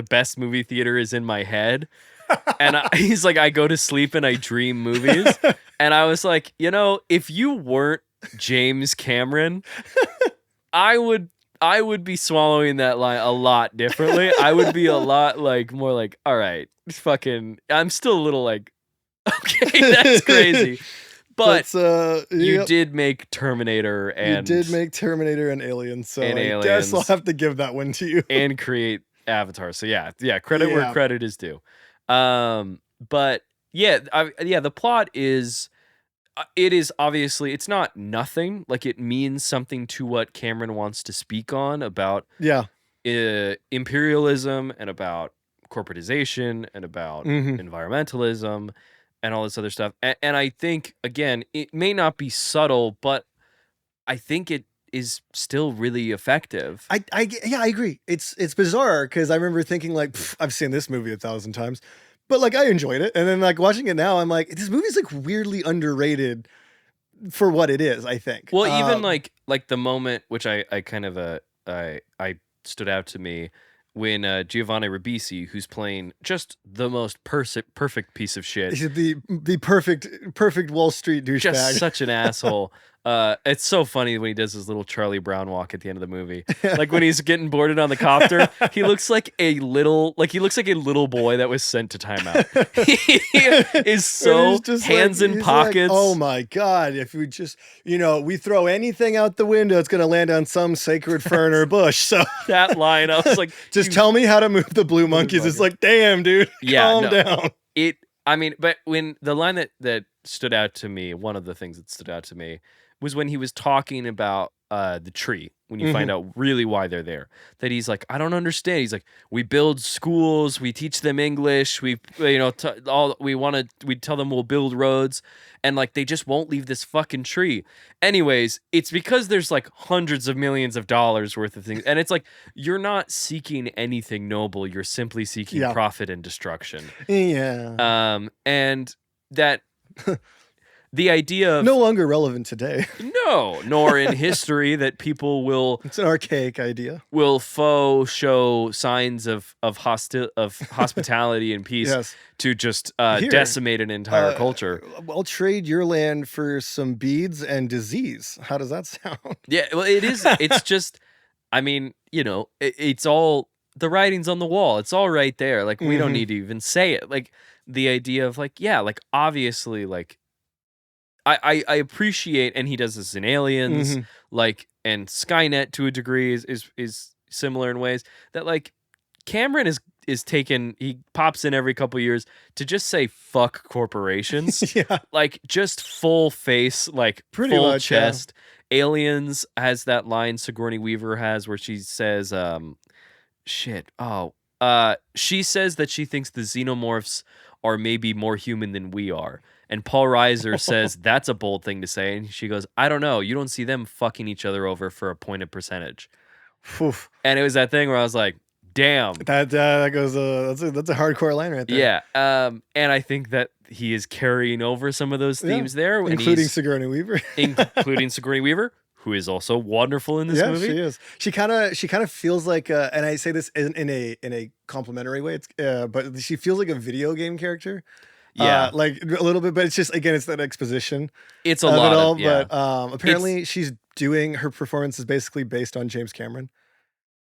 best movie theater is in my head. And he's like, I go to sleep and I dream movies. And I was like, if you weren't James Cameron, I would be swallowing that line a lot differently. I would be a lot more like, all right, fucking, I'm still a little like, okay, that's crazy. But you did make Terminator and Aliens, so I guess I'll have to give that one to you. And create Avatar. So yeah, credit where credit is due. But the plot is it is obviously, it's not nothing. Like, it means something to what Cameron wants to speak on about imperialism and about corporatization and about environmentalism and all this other stuff. And I think, again, it may not be subtle, but I think it is still really effective. I agree. It's bizarre because I remember thinking like, I've seen this movie 1,000 times, but like I enjoyed it. And then like watching it now, I'm like, this movie's like weirdly underrated for what it is, I think. Well, even like the moment, which I kind of I stood out to me, when Giovanni Ribisi, who's playing just the most perfect piece of shit. He's the perfect Wall Street douchebag. Just such an asshole. It's so funny when he does his little Charlie Brown walk at the end of the movie. Like when he's getting boarded on the copter, he looks like a little boy that was sent to timeout. He is so hands in pockets. Like, oh my God. If we just, we throw anything out the window, it's going to land on some sacred fern or bush. So that line, I was like, just tell me how to move the blue monkeys. It's like, damn, dude, calm down. But when the line that stood out to me, one of the things that stood out to me was when he was talking about the tree, when you find out really why they're there, that he's like, I don't understand. He's like, we build schools, we teach them English, we tell them we'll build roads, and like they just won't leave this fucking tree. Anyways, it's because there's like hundreds of millions of dollars worth of things, and it's like, you're not seeking anything noble, you're simply seeking profit and destruction. Yeah. And that the idea of No longer relevant today. no, nor in history that people It's an archaic idea. will faux show signs of hospitality and peace Yes. to just Here, decimate an entire culture. I'll trade your land for some beads and disease. How does that sound? Yeah, well, it is. It's just, I mean, it's all the writing's on the wall. It's all right there. Like we don't need to even say it. Like the idea of like, yeah, like obviously, like I appreciate, and he does this in Aliens, like, and Skynet to a degree is similar in ways that like Cameron is taken. He pops in every couple years to just say fuck corporations, Yeah. like just full face, like Pretty full much, yeah. chest. Aliens has that line Sigourney Weaver has where she says, she says that she thinks the xenomorphs are maybe more human than we are. And Paul Reiser says that's a bold thing to say. And she goes, I don't know. You don't see them fucking each other over for a point of percentage. Oof. And it was that thing where I was like, damn. That goes. That's a hardcore line right there. Yeah. And I think that he is carrying over some of those themes there. Including Sigourney Weaver. Including Sigourney Weaver, who is also wonderful in this movie. Yeah, she is. She kind of feels like, and I say this in a complimentary way. It's but she feels like a video game character. Yeah, like a little bit, but it's just again, it's that exposition. It's a lot of but apparently she's doing her performance is basically based on James Cameron.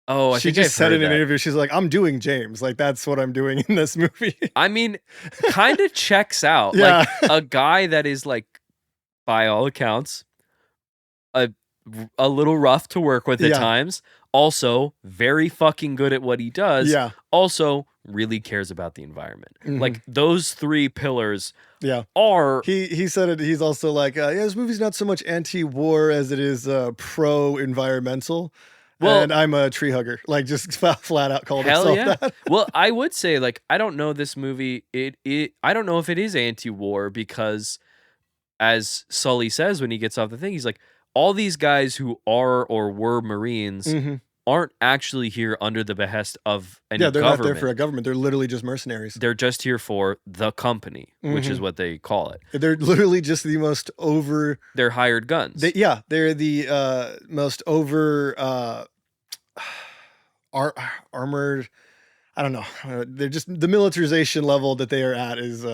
Oh, I she think just I've said heard in an that. interview, she's like, "I'm doing James. Like that's what I'm doing in this movie." I mean, kind of checks out. Yeah. Like a guy that is like, by all accounts, a little rough to work with at times. Also, very fucking good at what he does. Yeah. Also, really cares about the environment. Like those three pillars. Yeah. Are he said it? He's also like, yeah, this movie's not so much anti-war as it is pro-environmental. Well, and I'm a tree hugger. Like just flat out called himself that. Well, I would say like I don't know this movie. I don't know if it is anti-war because, as Sully says when he gets off the thing, he's like, all these guys who are or were Marines aren't actually here under the behest of any government. Yeah, they're not there for a government. They're literally just mercenaries. They're just here for the company, which is what they call it. They're literally just the most over... They're hired guns. They're the most over armored... I don't know. They're just... The militarization level that they are at is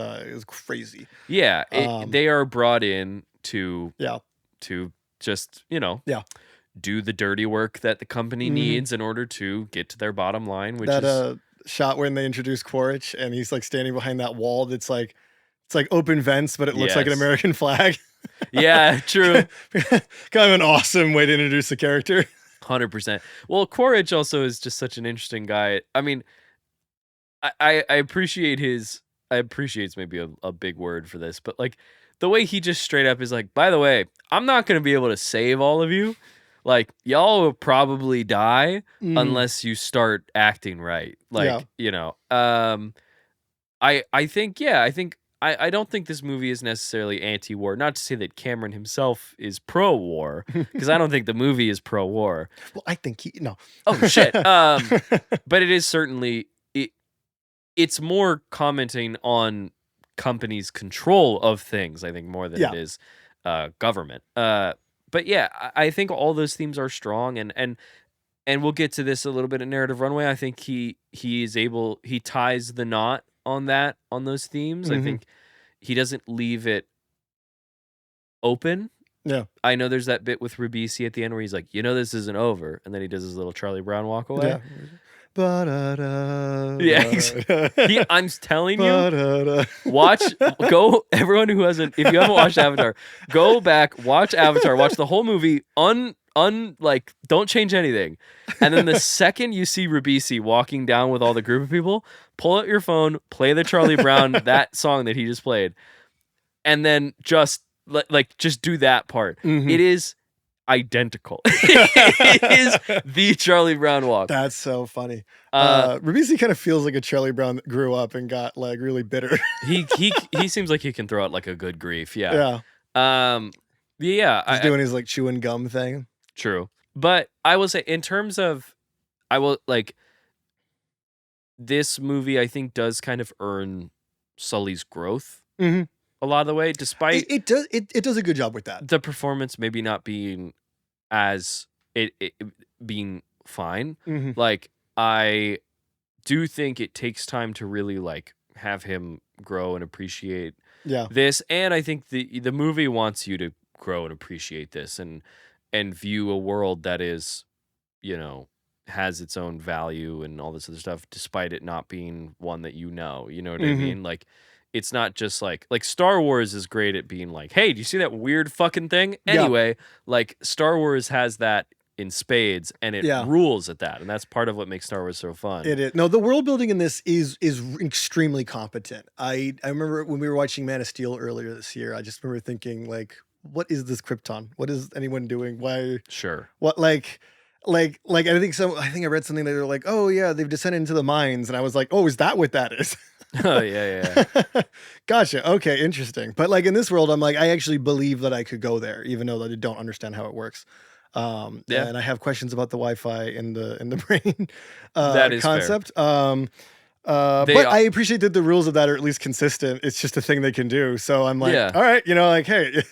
crazy. Yeah, they are brought in to... Yeah. To just, do the dirty work that the company needs in order to get to their bottom line, which is shot when they introduce Quaritch and he's like standing behind that wall that's like it's like open vents, but it looks like an American flag. Yeah, true. Kind of an awesome way to introduce the character. 100%. Well, Quaritch also is just such an interesting guy. I mean, I appreciate appreciate's maybe a big word for this, but like the way he just straight up is like, by the way, I'm not going to be able to save all of you. Like, y'all will probably die unless you start acting right. Like, I don't think this movie is necessarily anti-war. Not to say that Cameron himself is pro-war, because I don't think the movie is pro-war. Well, I think no. Oh, shit. But it is certainly, it's more commenting on companies' control of things, I think, more than it is government. But yeah, I think all those themes are strong, and we'll get to this a little bit in Narrative Runway. I think he ties the knot on those themes. I think he doesn't leave it open. Yeah. I know there's that bit with Ribisi at the end where he's like, this isn't over, and then he does his little Charlie Brown walk away. Yeah. Yeah, I'm telling you, everyone who hasn't, if you haven't watched Avatar, go back, watch Avatar, watch the whole movie, like, don't change anything. And then the second you see Ribisi walking down with all the group of people, pull out your phone, play the Charlie Brown, that song that he just played, and then just do that part. It is identical. It is the Charlie Brown walk. That's so funny. Ribisi kind of feels like a Charlie Brown that grew up and got like really bitter. he seems like he can throw out like a good grief. Yeah. He's doing his like chewing gum thing. True. But I will say, in terms of, this movie I think does kind of earn Sully's growth a lot of the way, despite It does a good job with that. the performance maybe not being as it being fine. Mhm. Like, I do think it takes time to really like have him grow and appreciate Yeah. this, and I think the movie wants you to grow and appreciate this and view a world that is, you know, has its own value and all this other stuff, despite it not being one that you know what I Mhm. mean? Like, it's not just like Star Wars is great at being like, hey, do you see that weird fucking thing? Yeah. Anyway, like Star Wars has that in spades, and it Yeah. rules at that, and that's part of what makes Star Wars so fun. It is. No, the world building in this is extremely competent. I remember when we were watching Man of Steel earlier this year, I just remember thinking like, what is this Krypton? What is anyone doing? Why? Sure. What I think I read something that they were like, oh yeah, they've descended into the mines, and I was like, oh, is that what that is? Oh yeah. Gotcha. Okay, interesting. But like in this world, I'm like, I actually believe that I could go there, even though I don't understand how it works. Yeah. And I have questions about the Wi-Fi in the brain That is fair. concept. But I appreciate that the rules of that are at least consistent. It's just a thing they can do. So I'm like, Yeah. all right, like, hey,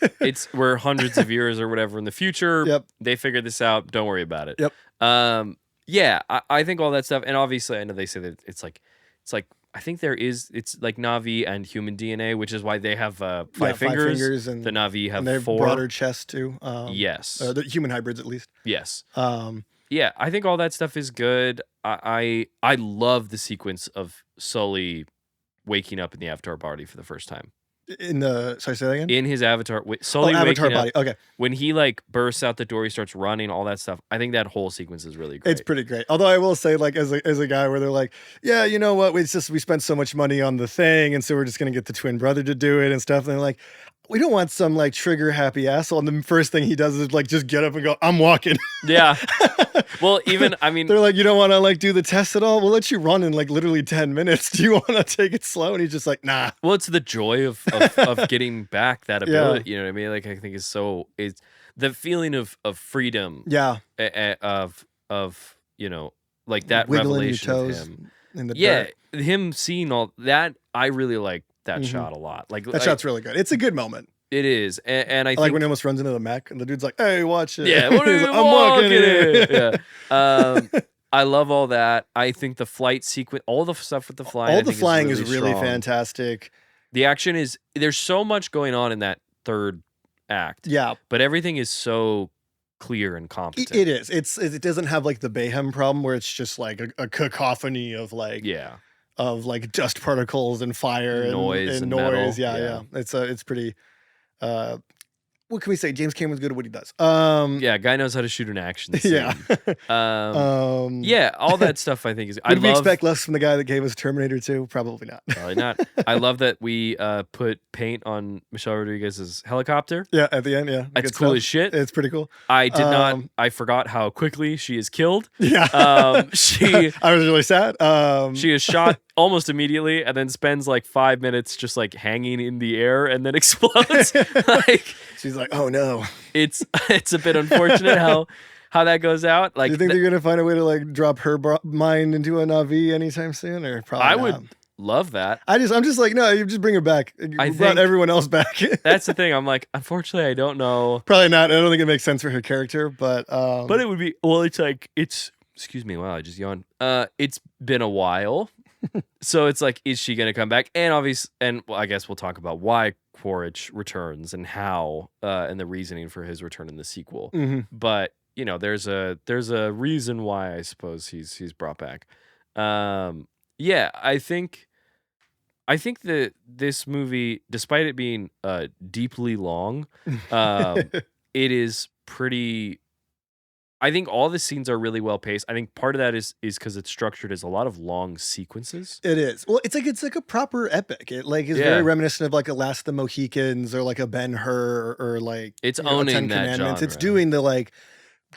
we're hundreds of years or whatever in the future. Yep. They figured this out. Don't worry about it. Yep. Yeah, I think all that stuff, and obviously I know they say that it's like I think it's like Navi and human DNA, which is why they have five fingers, and the Navi have and they have 4. broader chests too. Yes. The human hybrids at least. Yes. Um, Yeah, I think all that stuff is good. I love the sequence of Sully waking up in the Avatar body for the first time. Sorry, say that again. In his Avatar, Sully Avatar waking body. up, Okay, when he like bursts out the door, he starts running, all that stuff. I think that whole sequence is really great. it's pretty great. Although I will say, like, as a guy where they're like, yeah, you know what? We spent so much money on the thing, and so we're just gonna get the twin brother to do it and stuff. And they're like, we don't want some like trigger happy asshole. And the first thing he does is like just get up and go, I'm walking. Yeah. Well, even I mean, they're like, you don't want to like do the test at all? We'll let you run in like literally 10 minutes. Do you want to take it slow? And he's just like, nah. well, it's the joy of getting back that ability. You know what I mean? Like, I think it's the feeling of freedom. Yeah. Of like that Wiggling your revelation of toes him. in the dirt. Him seeing all that, I really like that shot a lot. Like That shot's really good. It's a good moment. It is, and I like think when he almost runs into the mech, and the dude's like, "Hey, watch it." yeah, what are He's you like, I'm walking it? Yeah. I love all that. I think the flight sequence, all the stuff with the flying, all the flying is really strong. fantastic. The action is there's so much going on in that third act. Yeah, but everything is so clear and competent. It is. It doesn't have like the Bayhem problem where it's just like a cacophony of like dust particles and fire and noise. Metal. Yeah. It's pretty. What can we say? James Cameron's good at what he does. Guy knows how to shoot an action scene. Yeah. All that stuff I think is. Would we expect less from the guy that gave us Terminator 2? Probably not. Probably not. I love that we put paint on Michelle Rodriguez's helicopter. Yeah, at the end. Yeah, that's cool as shit. It's pretty cool. I did not. I forgot how quickly she is killed. Yeah. I was really sad. She is shot almost immediately, and then spends like 5 minutes just like hanging in the air, and then explodes. Like she's like, oh no. It's a bit unfortunate how that goes out. Like, do you think they're gonna find a way to like drop her mind into a Navi anytime soon, or probably? I would love that. I'm just like, no, you just bring her back. You brought everyone else back. That's the thing. I'm like, unfortunately, I don't know. Probably not. I don't think it makes sense for her character, but it would be. Well, it's like excuse me. Wow, I just yawned. It's been a while. So it's like, is she gonna come back? And I guess we'll talk about why Quaritch returns and how, and the reasoning for his return in the sequel. Mm-hmm. But there's a reason why I suppose he's brought back. Yeah, I think that this movie, despite it being deeply long, it is pretty. I think all the scenes are really well paced. I think part of that is because it's structured as a lot of long sequences. It is. Well, it's like a proper epic. It like is very reminiscent of like a Last of the Mohicans or like a Ben-Hur or like it's owning Ten that Commandments. genre. It's doing the like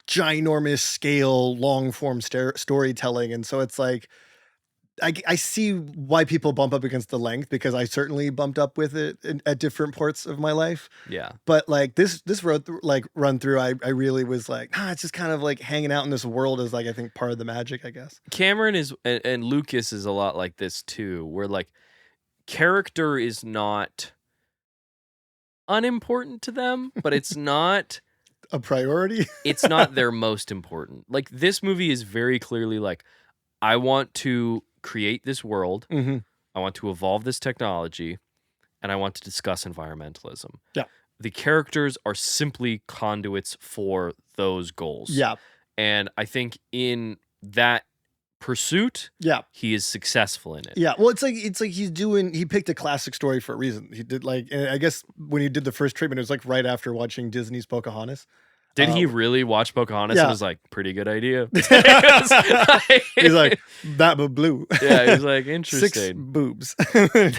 ginormous scale, long form storytelling, and so it's like I see why people bump up against the length, because I certainly bumped up with it at different parts of my life. Yeah. But like this run through, I really was like, it's just kind of like hanging out in this world is like, I think part of the magic, I guess. Cameron is, and Lucas is a lot like this too, where like character is not unimportant to them, but it's not A priority. it's not their most important. Like, this movie is very clearly like, I want to create this world, Hmm. I want to evolve this technology, and I want to discuss environmentalism. Yeah. The characters are simply conduits for those goals. Yeah. And I think in that pursuit, Yeah. he is successful in it. Yeah. Well, it's like he picked a classic story for a reason. He did like, and I guess when he did the first treatment, it was like right after watching Disney's Pocahontas. Did he really watch Pocahontas and was like, pretty good idea? He's like, that but blue. Yeah, he's like, 6 interesting. boobs.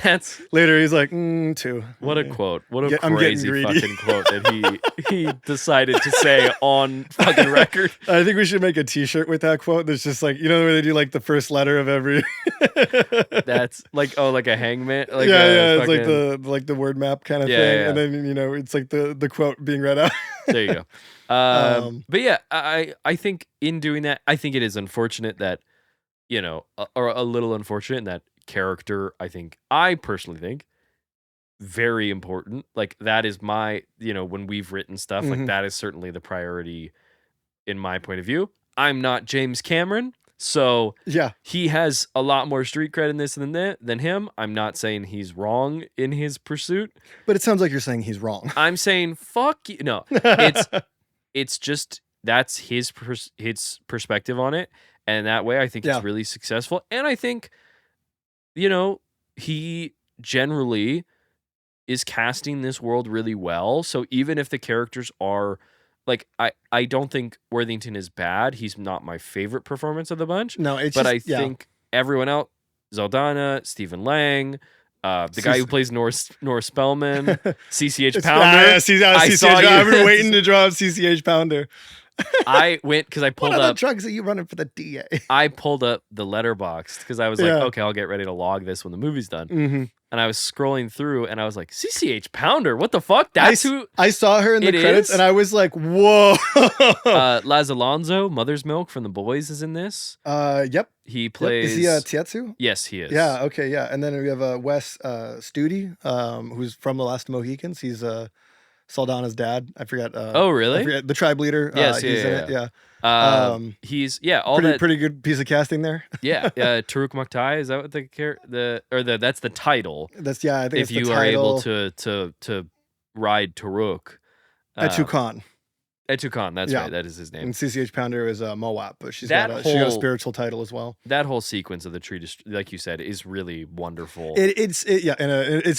That's Later, he's like, 2. what a quote. What a Yeah, I'm getting crazy greedy. fucking quote that he decided to say on fucking record. I think we should make a T-shirt with that quote. That's just like, you know, where they do like the first letter of every. That's like, oh, like a hangman. Like yeah, it's fucking, like the word map kind of Yeah, thing, yeah. and then you know it's like the quote being read out. There you go. But yeah, I think in doing that, I think it is unfortunate that, you know, or a little unfortunate in that character. I personally think very important. Like, that is my, you know, when we've written stuff, like Mhm. that is certainly the priority in my point of view. I'm not James Cameron, so Yeah, he has a lot more street cred in this than him. I'm not saying he's wrong in his pursuit. but it sounds like you're saying he's wrong. I'm saying fuck you. No, it's just that's his perspective on it, and that way I think Yeah. it's really successful. And I think, you know, he generally is casting this world really well. So even if the characters are like, I don't think Worthington is bad. He's not my favorite performance of the bunch, No, it's but just, I think everyone else, Zaldana, Stephen Lang, the guy who plays Norris Spellman, CCH Pounder. I've been waiting to draw up CCH Pounder. I went because I What pulled are the up. drugs that you running for the DA? I pulled up the letterboxed because I was like, Yeah. okay, I'll get ready to log this when the movie's done. Mm-hmm. And I was scrolling through, and I was like, CCH Pounder, what the fuck? That's who. I saw her in the It credits, is? and I was like, "Whoa!" Laz Alonso, Mother's Milk from The Boys, is in this. Yep. He plays. Is he Tietzu? Yes, he is. Yeah. Okay. Yeah. And then we have Wes Studi, who's from The Last Mohicans. He's Saldana's dad. I forgot. Oh, really? I forget, the tribe leader. Yes, he's yeah, in it. Yeah. He's all that. Pretty good piece of casting there. Yeah, Taruk Maktai, is that what that's the title? That's I think If it's you the are able title. to ride Taruk. Etukan. Etukan, that's Yeah. right. That is his name. And CCH Pounder is Moab, but she That got a whole- spiritual title as well. That whole sequence of the tree, like you said, is really wonderful. And it's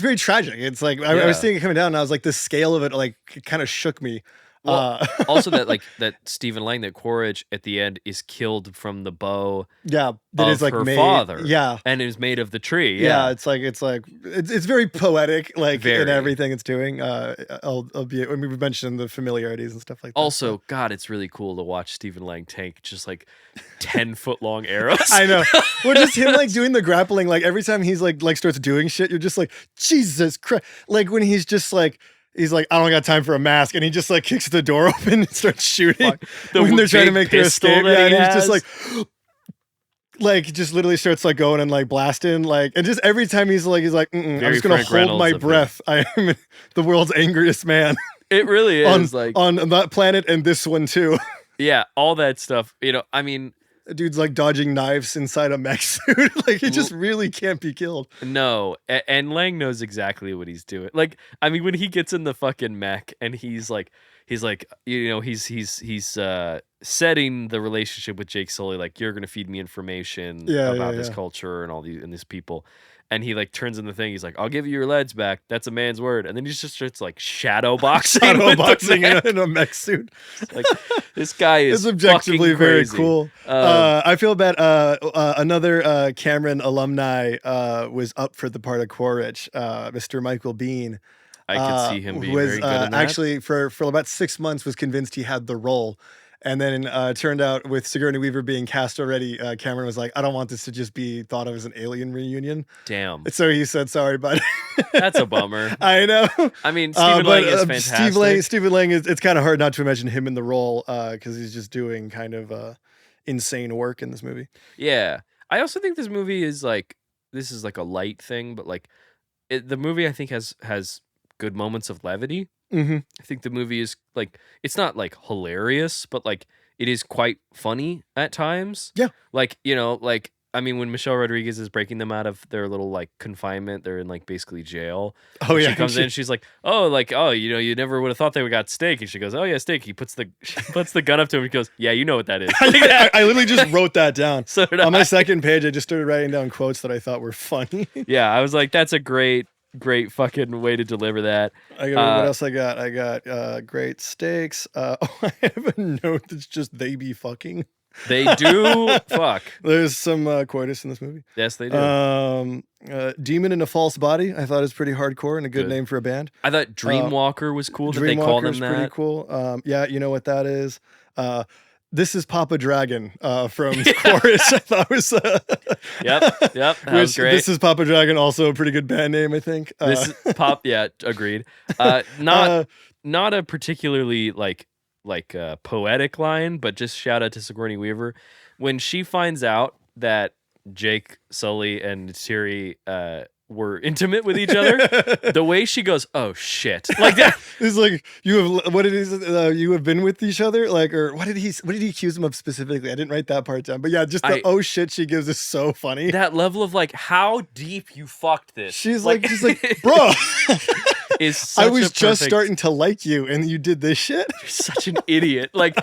very tragic. It's like I Yeah. was seeing it coming down, and I was like, the scale of it like kind of shook me. Well, also that Stephen Lang, that Quaritch at the end is killed from the bow that of is like her made, father. Yeah. And is made of the tree. Yeah, Yeah. it's very poetic, like Very. in everything it's doing. Albeit, I mean, we mentioned the familiarities and stuff like that. Also, God, it's really cool to watch Stephen Lang tank just like 10-foot long arrows. I know. Well, just him like doing the grappling, like every time he's like starts doing shit, you're just like, Jesus Christ. Like when he's just like, he's like, I don't got time for a mask, and he just like kicks the door open and starts shooting The when they're trying to big make their pistol escape. that Yeah, he and he's just has. like just literally starts like going and like blasting, like, and just every time he's like, I'm Very just gonna Frank hold Reynolds my of him. breath. I am the world's angriest man It really is on that planet and this one too. yeah, all that stuff. You know, I mean, Dude's like dodging knives inside a mech suit. Like he just really can't be killed. no, and Lang knows exactly what he's doing. Like, I mean, when he gets in the fucking mech and he's like, you know, he's setting the relationship with Jake Sully, like, you're gonna feed me information about this culture and all these people. And he like turns in the thing. He's like, "I'll give you your leads back. That's a man's word." And then he just starts like shadow boxing, In a mech suit. Like, this guy is It's objectively fucking very crazy. cool. I feel bad. Another Cameron alumni was up for the part of Quaritch, Mr. Michael Bean. I could see him being was very good in that. actually for about 6 months was convinced he had the role. And then turned out with Sigourney Weaver being cast already, Cameron was like, I don't want this to just be thought of as an alien reunion. Damn, So he said, sorry, bud. that's a bummer. I know. I mean, Stephen Lang is fantastic. Stephen Lang it's kind of hard not to imagine him in the role because he's just doing kind of insane work in this movie. Yeah, I also think this movie is like, this is like a light thing, but like the movie I think has good moments of levity. Mm-hmm. I think the movie is like, it's not like hilarious, but like it is quite funny at times. Yeah. Like, you know, like, I mean, when Michelle Rodriguez is breaking them out of their little like confinement, they're in like basically jail. Oh And yeah. she comes in, she's like, oh, you know, you never would have thought they would got steak. And she goes, oh yeah, steak. She puts the gun up to him and he goes, yeah, you know what that is. I literally just wrote that down. So did On my I. second page, I just started writing down quotes that I thought were funny. Yeah, I was like, that's a great fucking way to deliver that. What else I got? I got great steaks. I have a note that's just they be fucking. They do fuck. There's some coitus in this movie. Yes, they do. Demon in a False Body. I thought it was pretty hardcore and a good name for a band. I thought Dreamwalker was cool that they called them that. Pretty cool. Yeah, you know what that is. This is Papa Dragon from Chorus. I thought was. Yep. That was great. This is Papa Dragon, also a pretty good band name, I think. This is Pop. Yeah, agreed. Not a particularly like poetic line, but just shout out to Sigourney Weaver when she finds out that Jake Sully and Siri were intimate with each other. The way she goes, "Oh shit!" like that. It's like you have been with each other, like, or what did he accuse him of specifically? I didn't write that part down, but yeah, just the oh shit she gives is so funny. That level of like how deep you fucked this. She's like bro. I was just starting to like you, and you did this shit. You're such an idiot. Like,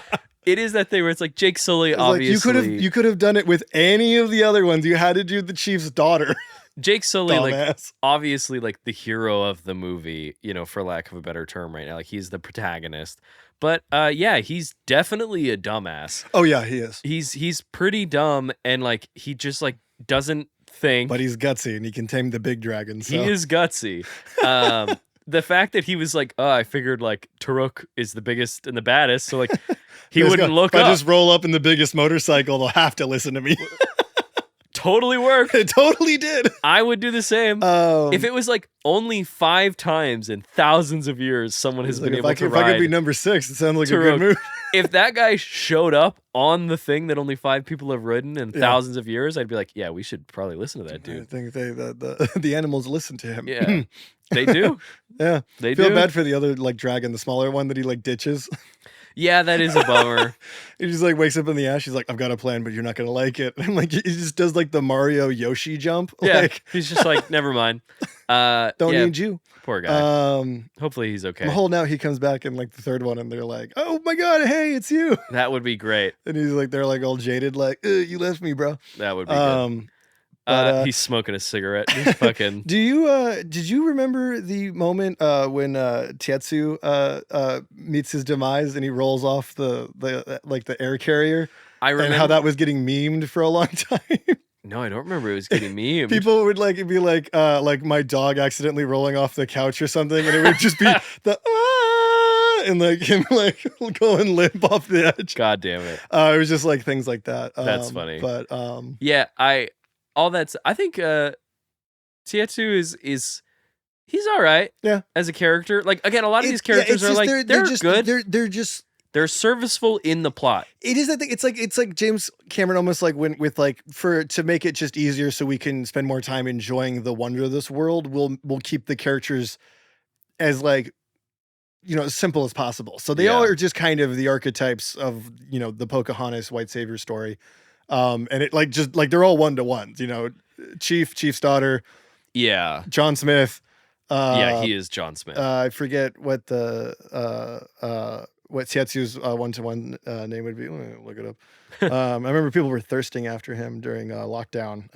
it is that thing where it's like Jake Sully, obviously. Like you could have done it with any of the other ones. You had to do the chief's daughter. Jake Sully, like, obviously, like the hero of the movie, you know, for lack of a better term, right now. Like, he's the protagonist. But yeah, he's definitely a dumbass. Oh yeah, he is. He's pretty dumb, and like he just like doesn't think. But he's gutsy, and he can tame the big dragon. So. He is gutsy. The fact that he was like, oh, I figured like Turok is the biggest and the baddest, so like he wouldn't look up. If I just roll up in the biggest motorcycle, they'll have to listen to me. Totally worked. It totally did. I would do the same. If it was like only 5 times in thousands of years someone has been able to ride. If I could be number 6, it sounds like a good move. If that guy showed up on the thing that only 5 people have ridden in thousands of years, I'd be like, yeah, we should probably listen to that dude. I think the animals listen to him. Yeah, they do. Yeah, they feel do. bad for the other like dragon, the smaller one that he like ditches. Yeah, that is a bummer. He just like wakes up in the ash. He's like, I've got a plan, but you're not gonna like it. And like he just does like the Mario Yoshi jump. Yeah, like, he's just like, never mind. Don't need you. Poor guy. Hopefully he's okay. I'm holding out. He comes back in like the third one, and they're like, "Oh my god, hey, it's you." That would be great. And he's like, they're like all jaded, like, "You left me, bro." That would be good. But, he's smoking a cigarette. He's fucking. Did you remember the moment when Tetsu meets his demise and he rolls off the air carrier? I remember, and how that was getting memed for a long time. No, I don't remember it was getting memed. People would like be like my dog accidentally rolling off the couch or something, and it would just be the and like him like going limp off the edge. God damn it! It was just like things like that. That's funny. But yeah, I think Tietsu is he's all right. Yeah, as a character. Like again, a lot of these characters are like they're good. They're just. They're serviceable in the plot. It is, I think, it's like James Cameron almost like with like to make it just easier so we can spend more time enjoying the wonder of this world. We'll keep the characters as like, you know, as simple as possible. So they all are just kind of the archetypes of, you know, the Pocahontas white savior story. And it like just like they're all one-to-ones, you know, Chief's daughter. Yeah. John Smith. Yeah, he is John Smith. I forget what what Tetsu's one-to-one name would be. Let me look it up. I remember people were thirsting after him during lockdown.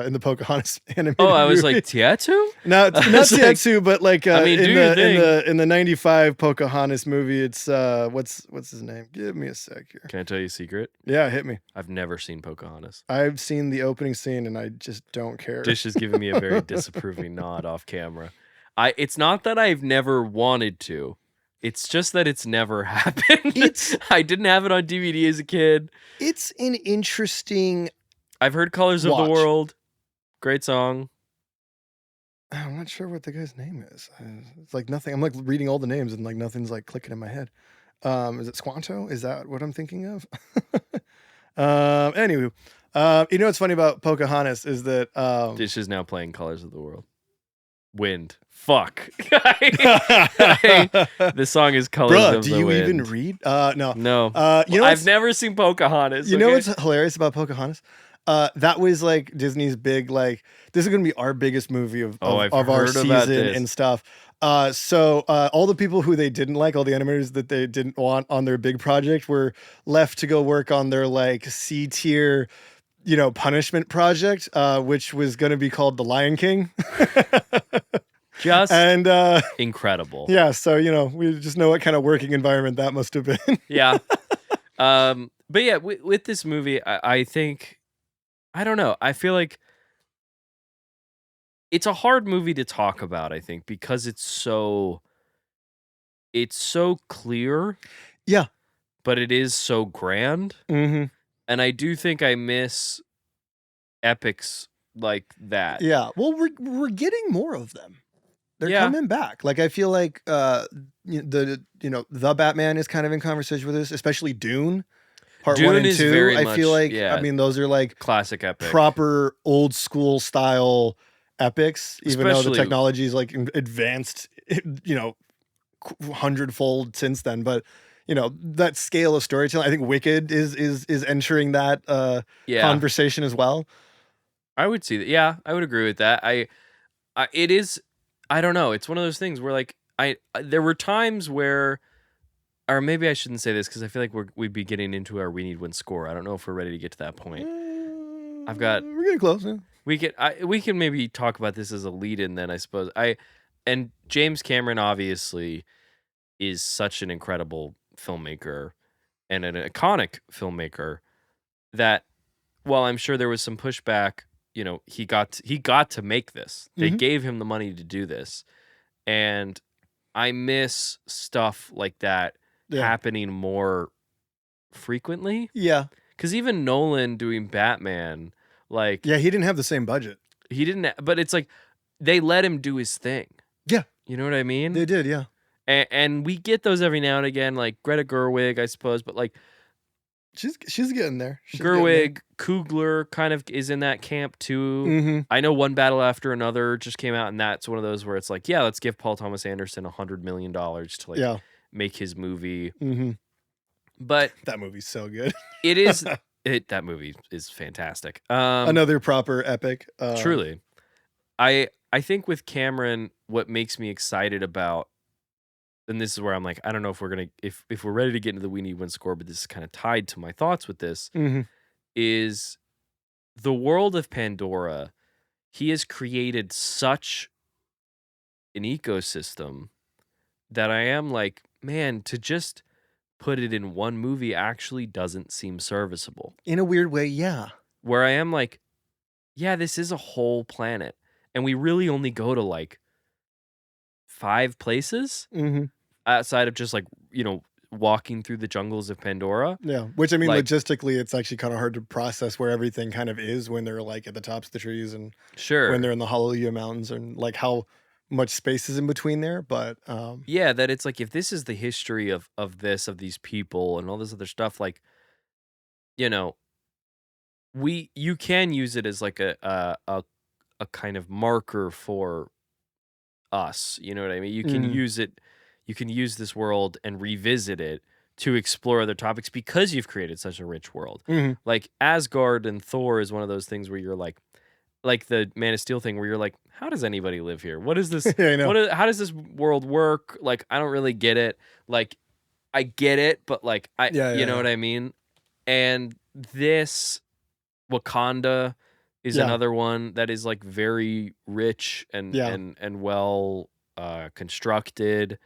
In the Pocahontas animated movie. I was like, Tietsu? No, not Tetsu, but like I mean, in the 95 Pocahontas movie, it's what's his name? Give me a sec here. Can I tell you a secret? Yeah, hit me. I've never seen Pocahontas. I've seen the opening scene and I just don't care. Dish is giving me a very disapproving nod off camera. It's not that I've never wanted to. It's just that it's never happened. I didn't have it on DVD as a kid. It's an interesting. I've heard Colors of the World. Great song. I'm not sure what the guy's name is. It's like nothing. I'm like reading all the names and like nothing's like clicking in my head. Is it Squanto? Is that what I'm thinking of? Anywho, you know what's funny about Pocahontas is that Dish is now playing Colors of the World. Wind. Fuck. The song is Colors Bruh, of do the you Wind. even read? No. No. You know I've never seen Pocahontas. You know okay? what's hilarious about Pocahontas? That was like Disney's big, like, this is gonna be our biggest movie of I've our heard about season this. and stuff. So all the people who they didn't like, all the animators that they didn't want on their big project, were left to go work on their like C tier, punishment project, which was gonna be called The Lion King. Just And incredible. yeah, so we just know what kind of working environment that must have been. Yeah. But yeah, with this movie, I think, I don't know. I feel like it's a hard movie to talk about, I think, because it's so clear, Yeah. but it is so grand. Mm-hmm. And I do think I miss epics like that. Yeah. Well, we're getting more of them. They're Yeah. coming back. Like, I feel like the Batman is kind of in conversation with this, especially Dune. Part Dune 1 and is 2. very I much, feel like, yeah, I mean, those are like classic epic. proper old school style epics, even though the Especially- technology is like advanced, 100-fold since then. But that scale of storytelling, I think Wicked is entering that Yeah. conversation as well. I would see that. Yeah, I would agree with that. It is, I don't know. It's one of those things where like there were times where, or maybe I shouldn't say this because I feel like we'd be getting into our We Need Win score. I don't know if we're ready to get to that point. We're getting close. Yeah. We can maybe talk about this as a lead-in then, I suppose. And James Cameron obviously is such an incredible filmmaker and an iconic filmmaker that, while I'm sure there was some pushback, he got to make this. They Mhm. gave him the money to do this. And I miss stuff like that happening more frequently. Yeah. Because even Nolan doing Batman, like, Yeah, he didn't have the same budget. he didn't, but it's like they let him do his thing. Yeah. You know what I mean? They did, yeah. And we get those every now and again, like Greta Gerwig, I suppose, but like She's getting there. She's getting there. Gerwig, Coogler kind of is in that camp too. Mhm. I know One Battle After Another just came out, and that's one of those where it's like, yeah, let's give Paul Thomas Anderson $100 million to like make his movie. Mm-hmm. But that movie's so good. It is. That movie is fantastic. Another proper epic. Truly, I think with Cameron, what makes me excited about, and this is where I'm like, I don't know if we're gonna if we're ready to get into the We Need Win score, but this is kind of tied to my thoughts with this. Mm-hmm. Is the world of Pandora. He has created such an ecosystem that I am like, man, to just put it in one movie actually doesn't seem serviceable. In a weird way, yeah. Where I am like, yeah, this is a whole planet. And we really only go to like 5 places outside of just like, walking through the jungles of Pandora. Yeah. Which, I mean, like, logistically, it's actually kind of hard to process where everything kind of is when they're like at the tops of the trees and when they're in the Hallelujah Mountains, and like how much space is in between there. But yeah, that it's like, if this is the history of these people and all this other stuff, like, you can use it as like a kind of marker for us. You know what I mean? You can use it. You can use this world and revisit it to explore other topics because you've created such a rich world. Mhm. Like Asgard and Thor is one of those things where you're like the Man of Steel thing where you're like, how does anybody live here? What is this? Yeah, I know. How does this world work? Like, I don't really get it. Like, I get it, but like, you know what I mean? And this Wakanda is another one that is like very rich and well constructed.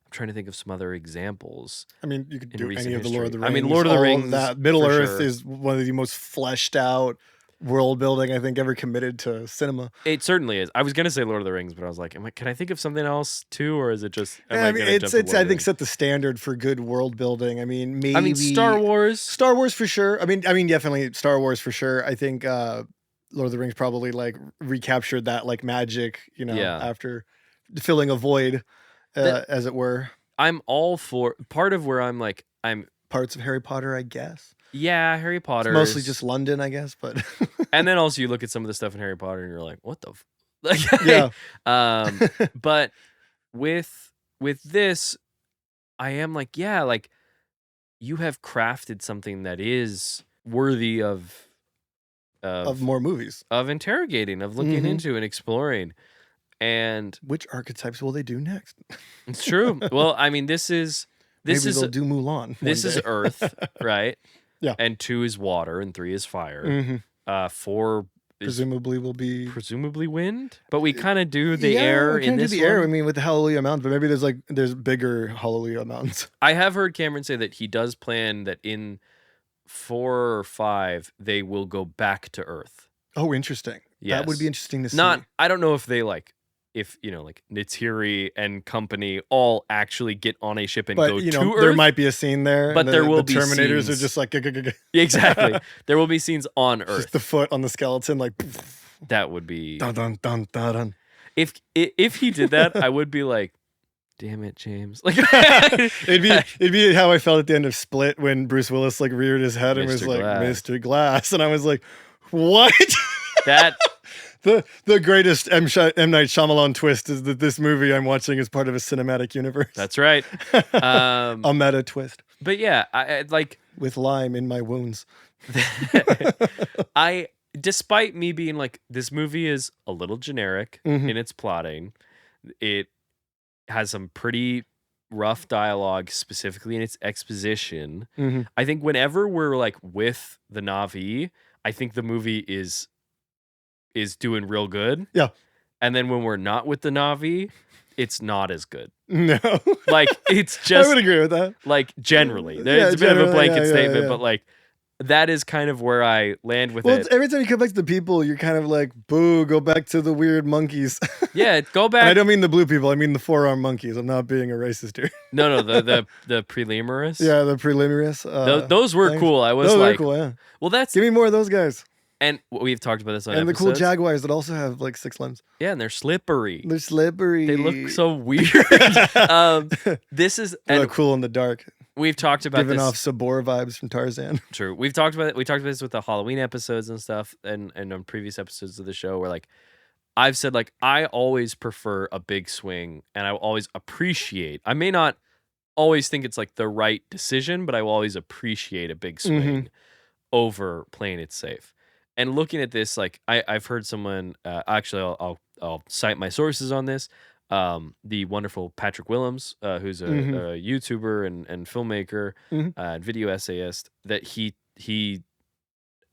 I'm trying to think of some other examples. I mean, you could do recent any of the Lord of the Rings. history. I mean, Lord of the all Rings, that Middle for Earth sure. is one of the most fleshed out world building I think ever committed to cinema. It certainly is. I was gonna say Lord of the Rings, but I was like, can I think of something else too, or is it just? I mean, it's I think set the standard for good world building. I mean, maybe. I mean, Star Wars for sure. I mean, definitely Star Wars for sure. I think Lord of the Rings probably like recaptured that like magic, after filling a void, as it were. I'm all for part of where I'm parts of Harry Potter, I guess. Yeah, Harry Potter. It's mostly just London, I guess, but and then also you look at some of the stuff in Harry Potter and you're like, what the Like, Yeah. but with this, I am like, yeah, like you have crafted something that is worthy of more movies. of interrogating, of looking Mhm. into and exploring. And Which archetypes will they do next? it's true. Well, I mean, this Maybe is they'll do Mulan. this one is day. Earth, right? Yeah. And 2 is water, and 3 is fire. Mhm. 4 is Presumably will be. presumably wind, but we kind of do the Yeah, air we in kinda do this the air. I one. mean, with the Hallelujah Mountain, but maybe there's bigger Hallelujah Mountains. I have heard Cameron say that he does plan that in 4 or 5 they will go back to Earth. Oh, interesting. That would be Yes. interesting to see. Not, I don't know if they like, if like Neytiri and company all actually get on a ship and But go to there Earth. might be a scene there. But and there will be the Terminators are scenes. just like Exactly. There will be scenes on just Earth. the foot on the skeleton, like That would be dun dun dun dun dun. if he did that, I would be like, damn it, James. Like it'd be how I felt at the end of Split when Bruce Willis like reared his head and was Mr. like Glass. Mr. Glass, and I was like, what? that the greatest M. Night Shyamalan twist is that this movie I'm watching is part of a cinematic universe. that's right. A meta twist But yeah, I like with lime in my wounds. despite me being like, this movie is a little generic Mhm. in its plotting, it has some pretty rough dialogue, specifically in its exposition. Mhm. I think whenever we're like with the Navi, I think the movie is doing real good. Yeah. And then when we're not with the Navi, it's not as good. No. Like, it's I just would agree with that. like generally. Yeah, It's a bit of a generally, blanket yeah, statement, yeah. but like that is kind of where I land with Well, it. it's, every time you come back to the people, you're kind of like, boo, go back to the weird monkeys. Yeah, go And I back. don't mean the blue people. I mean the four-armed monkeys. I'm not being a racist here. No, the preliminaries. Yeah, the preliminaries. Those were things. cool. I was Those are like, cool, yeah. well, that's, Give me more of those guys. and we've talked about this on And the cool episodes. jaguars that also have like 6 limbs. Yeah, and they're slippery. They're slippery. They look so weird. This is, They and look cool in the dark. we've talked about Giving this. off Sabor vibes from Tarzan. True. We talked about this with the Halloween episodes and stuff, and on previous episodes of the show, where like I've said, like, I always prefer a big swing, and I will always appreciate. I may not always think it's like the right decision, but I will always appreciate a big swing over playing it safe. And looking at this, like I've heard someone actually, I'll cite my sources on this. The wonderful Patrick Willems, who's a YouTuber and filmmaker and video essayist, that he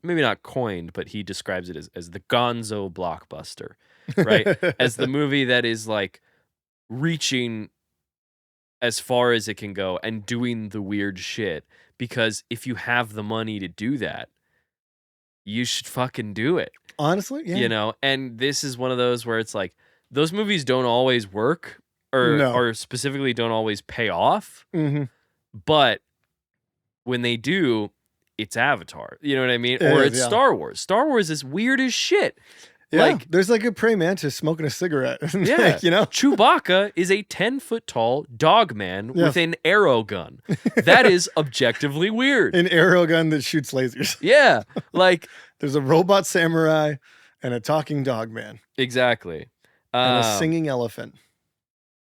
maybe not coined, but he describes it as the gonzo blockbuster, right? As the movie that is like reaching as far as it can go and doing the weird shit. Because if you have the money to do that, you should fucking do it. Honestly, yeah. You know, and this is one of those where it's like, those movies don't always work or specifically don't always pay off. But when they do, it's Avatar. You know what I mean? Or it's Star Wars. Star Wars is weird as shit. Yeah, like, there's like a praying mantis smoking a cigarette. Yeah, like, you know, Chewbacca is a 10-foot tall dog man with an arrow gun. That is objectively weird. An arrow gun that shoots lasers. Yeah, like there's a robot samurai and a talking dog man. Exactly. And a singing elephant.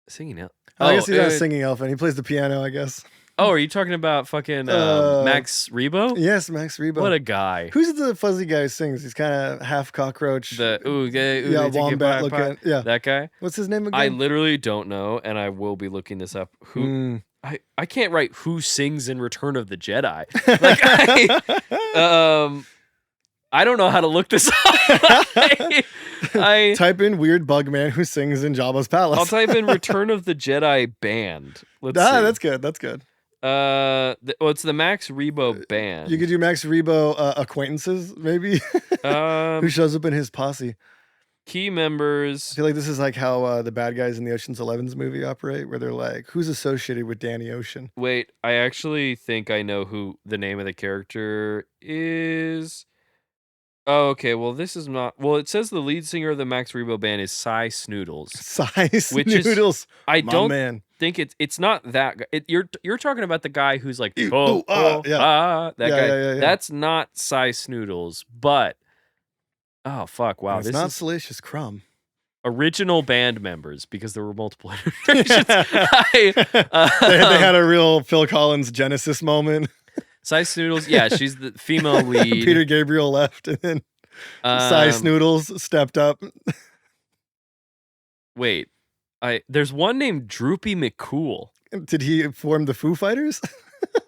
Singing elephant. I guess he's not a singing elephant. He plays the piano, I guess. Oh, are you talking about fucking Max Rebo? Yes, Max Rebo. What a guy. Who's the fuzzy guy who sings? He's kind of half cockroach. Wombat looking. Yeah. That guy? What's his name again? I literally don't know, and I will be looking this up. I can't write who sings in Return of the Jedi. Like, I don't know how to look this up. I type in weird bug man who sings in Jabba's palace. I'll type in Return of the Jedi band. Let's see. That's good. That's good. It's the Max Rebo band. You could do Max Rebo acquaintances, maybe. Who shows up in his posse? Key members. I feel like this is like how the bad guys in the Ocean's 11's movie operate, where they're like, "Who's associated with Danny Ocean?" Wait, I actually think I know who the name of the character is. Oh, okay. Well, this is not. Well, it says the lead singer of the Max Rebo band is Cy Snoodles. Cy Snoodles. I don't think it's not that guy. You're talking about the guy who's like that guy. Yeah. That's not Cy Snoodles, but oh fuck, wow, it's this not is Salacious Crumb. original band members, because there were multiple iterations. They had a real Phil Collins Genesis moment. Cy Snoodles, yeah, she's the female lead. Peter Gabriel left, and then Cy Snoodles stepped up. Wait, there's one named Droopy McCool. Did he form the Foo Fighters?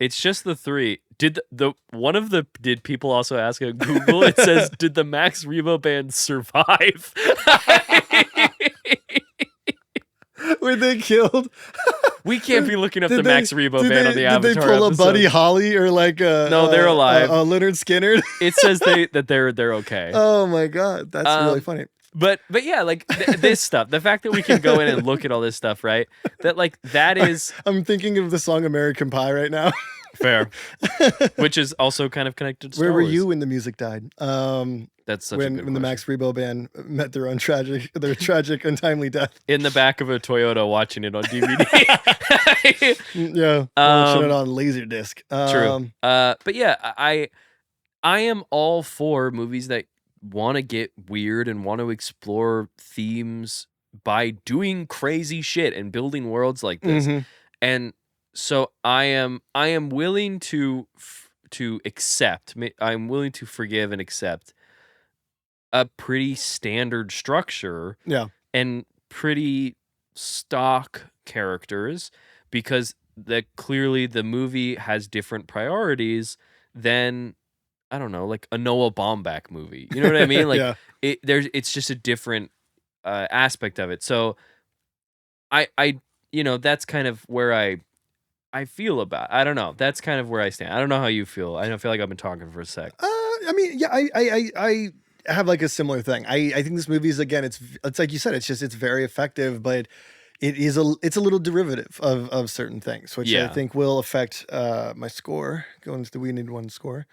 It's just the three. Did did people also ask on Google? It says, did the Max Rebo band survive? Were they killed? We can't be looking up the Max Rebo band on the Avatar. Did they pull episode. a Buddy Holly or like a no? They're alive. A Leonard Skinner. It says that they're okay. Oh my god, that's really funny. But yeah, like this stuff, the fact that we can go in and look at all this stuff, right? That is. I'm thinking of the song American Pie right now. Fair, which is also kind of connected to Star Where were Wars. you when the music died? That's such when the Max Rebo band met their tragic untimely death in the back of a Toyota, watching it on DVD. Yeah, watching it on Laserdisc. True. But yeah, I am all for movies that want to get weird and want to explore themes by doing crazy shit and building worlds like this. Mm-hmm. And so I am willing to accept. I'm willing to forgive and accept a pretty standard structure. Yeah. And pretty stock characters, because clearly the movie has different priorities than, I don't know, like a Noah Baumbach movie. You know what I mean? Like, yeah. It's just a different aspect of it. So I that's kind of where I feel about. I don't know. That's kind of where I stand. I don't know how you feel. I don't feel like I've been talking for a sec. I mean, yeah, I have like a similar thing. I think this movie is, again, it's like you said, it's very effective, but it's a little derivative of certain things, which I think will affect my score. Going to the We Need One score.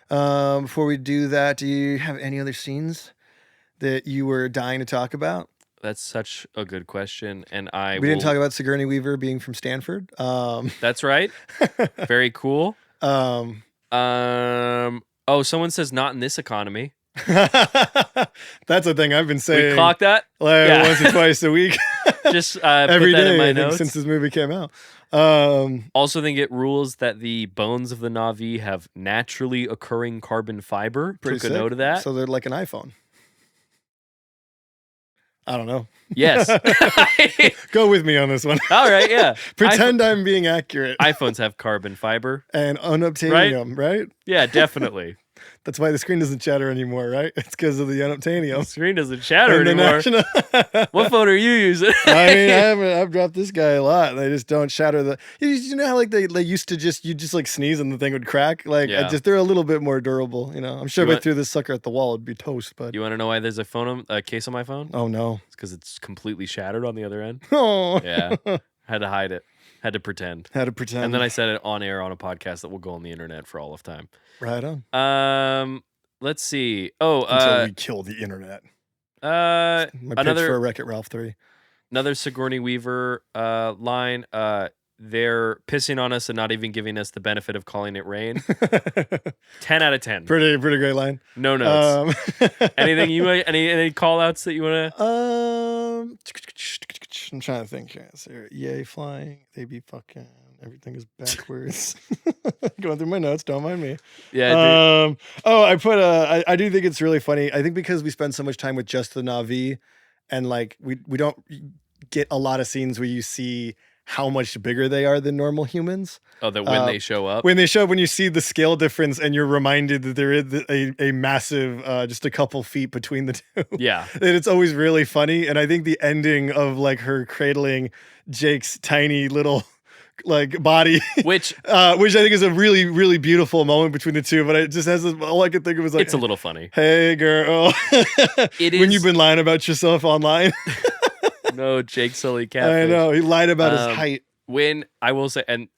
Before we do that, do you have any other scenes that you were dying to talk about? That's such a good question, and we didn't talk about Sigourney Weaver being from Stanford. That's right. Very cool. Oh, someone says not in this economy. That's a thing I've been saying. We clocked that once or twice a week. Just every put that day in my notes since this movie came out. Also think it rules that the bones of the Navi have naturally occurring carbon fiber. Pretty Took sick. a note of that. So they're like an iPhone. I don't know. Yes. Go with me on this one. All right, yeah. Pretend I'm being accurate. iPhones have carbon fiber. And unobtanium, right? Yeah, definitely. That's why the screen doesn't chatter anymore, right? It's because of the unobtanium. The screen doesn't chatter anymore. What phone are you using? I mean, I've dropped this guy a lot. And they just don't shatter the. You know how like they used to you just like sneeze and the thing would crack. Like they're a little bit more durable. You know, I'm sure if I threw this sucker at the wall, it'd be toast. But you want to know why there's a case on my phone? Oh no, it's because it's completely shattered on the other end. Oh yeah, had to hide it. Had to pretend. And then I said it on air on a podcast that will go on the internet for all of time. Right on. Let's see. Until we kill the internet. My pitch for a Wreck-It Ralph 3. Another Sigourney Weaver line. They're pissing on us and not even giving us the benefit of calling it rain. 10 out of 10. Pretty great line. No notes. Anything any call outs that you want to? I'm trying to think here. So, yay, flying. They be fucking. Everything is backwards. Going through my notes. Don't mind me. Yeah. I do think it's really funny. I think because we spend so much time with just the Navi, and like we don't get a lot of scenes where you see how much bigger they are than normal humans. Oh, that when they show up? When you see the scale difference and you're reminded that there is a massive, just a couple feet between the two. Yeah. And it's always really funny. And I think the ending of like her cradling Jake's tiny little like body, which I think is a really, really beautiful moment between the two. But it just has all I could think of was like, it's a little funny. Hey girl. It is. When you've been lying about yourself online. No, Jake Sully catfish. I know. He lied about his height. When I will say, and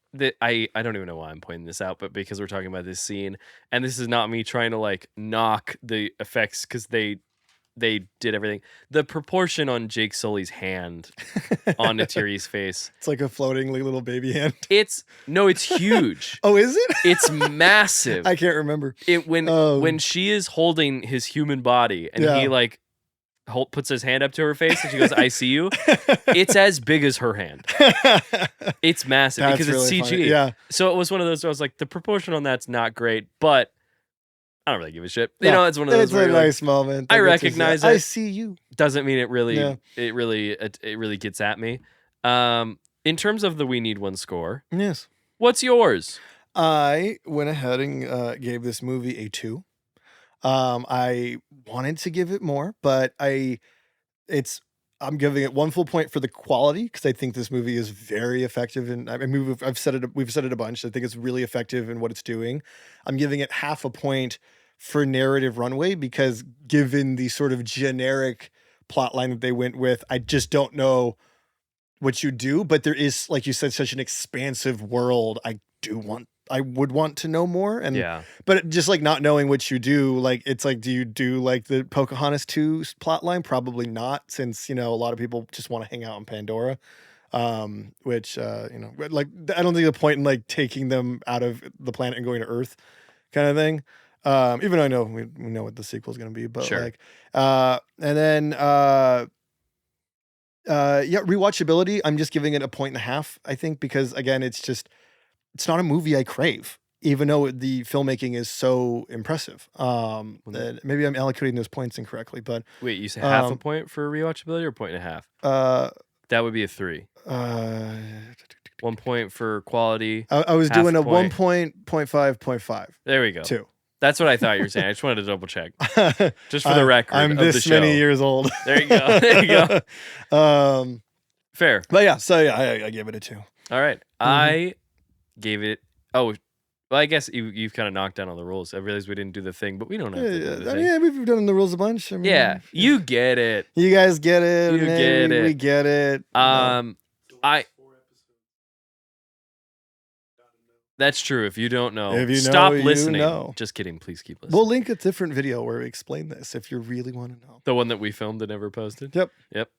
I don't even know why I'm pointing this out, but because we're talking about this scene, and this is not me trying to like knock the effects because they did everything. The proportion on Jake Sully's hand on Natiri's face. It's like a floating little baby hand. It's huge. Oh, is it? It's massive. I can't remember. When she is holding his human body and he like puts his hand up to her face and she goes, "I see you." It's as big as her hand. It's massive because it's really CG. funny. Yeah. So it was one of those where I was like, the proportion on that's not great, but I don't really give a shit. No, You know, it's one of those It's where a you're like, nice moment. I that gets us- recognize I it. see you. doesn't mean it really Yeah. it really gets at me. In terms of the We Need One score, Yes. what's yours? I went ahead and gave this movie a 2. I wanted to give it more, but I'm giving it 1 full point for the quality because I think this movie is very effective, and I mean we've said it a bunch. I think it's really effective in what it's doing. I'm giving it half a point for narrative runway because given the sort of generic plot line that they went with, I just don't know what you do, but there is, like you said, such an expansive world. I would want to know more, and Yeah. but just like not knowing what you do, like it's like, do you do like the Pocahontas 2 plot line? Probably not, since a lot of people just want to hang out in Pandora, which like I don't think the point in like taking them out of the planet and going to Earth kind of thing. Even though I know we know what the sequel is going to be, but Sure. like and then rewatchability, I'm just giving it a 1.5, I think, because again, it's not a movie I crave, even though the filmmaking is so impressive. That maybe I'm allocating those points incorrectly, but Wait, you said half a point for rewatchability or 1.5? That would be a 3. 1 point for quality. I was half doing a point. 1.5. There we go. 2. That's what I thought you were saying. I just wanted to double check. Just for the record. I'm of this the show. many years old. There you go. There you go. Fair. But yeah, so yeah, I gave it a 2. All right. I gave it. Oh, well, I guess you've kind of knocked down all the rules. I realized we didn't do the thing, but we don't have to do the thing. Yeah, we've done the rules a bunch. I mean, Yeah, you get it. You guys get it. You get it. We get it. That's true. If you don't know, If you stop know, you listening. know. Just kidding. Please keep listening. We'll link a different video where we explain this if you really want to know. The one that we filmed and never posted. Yep. Yep.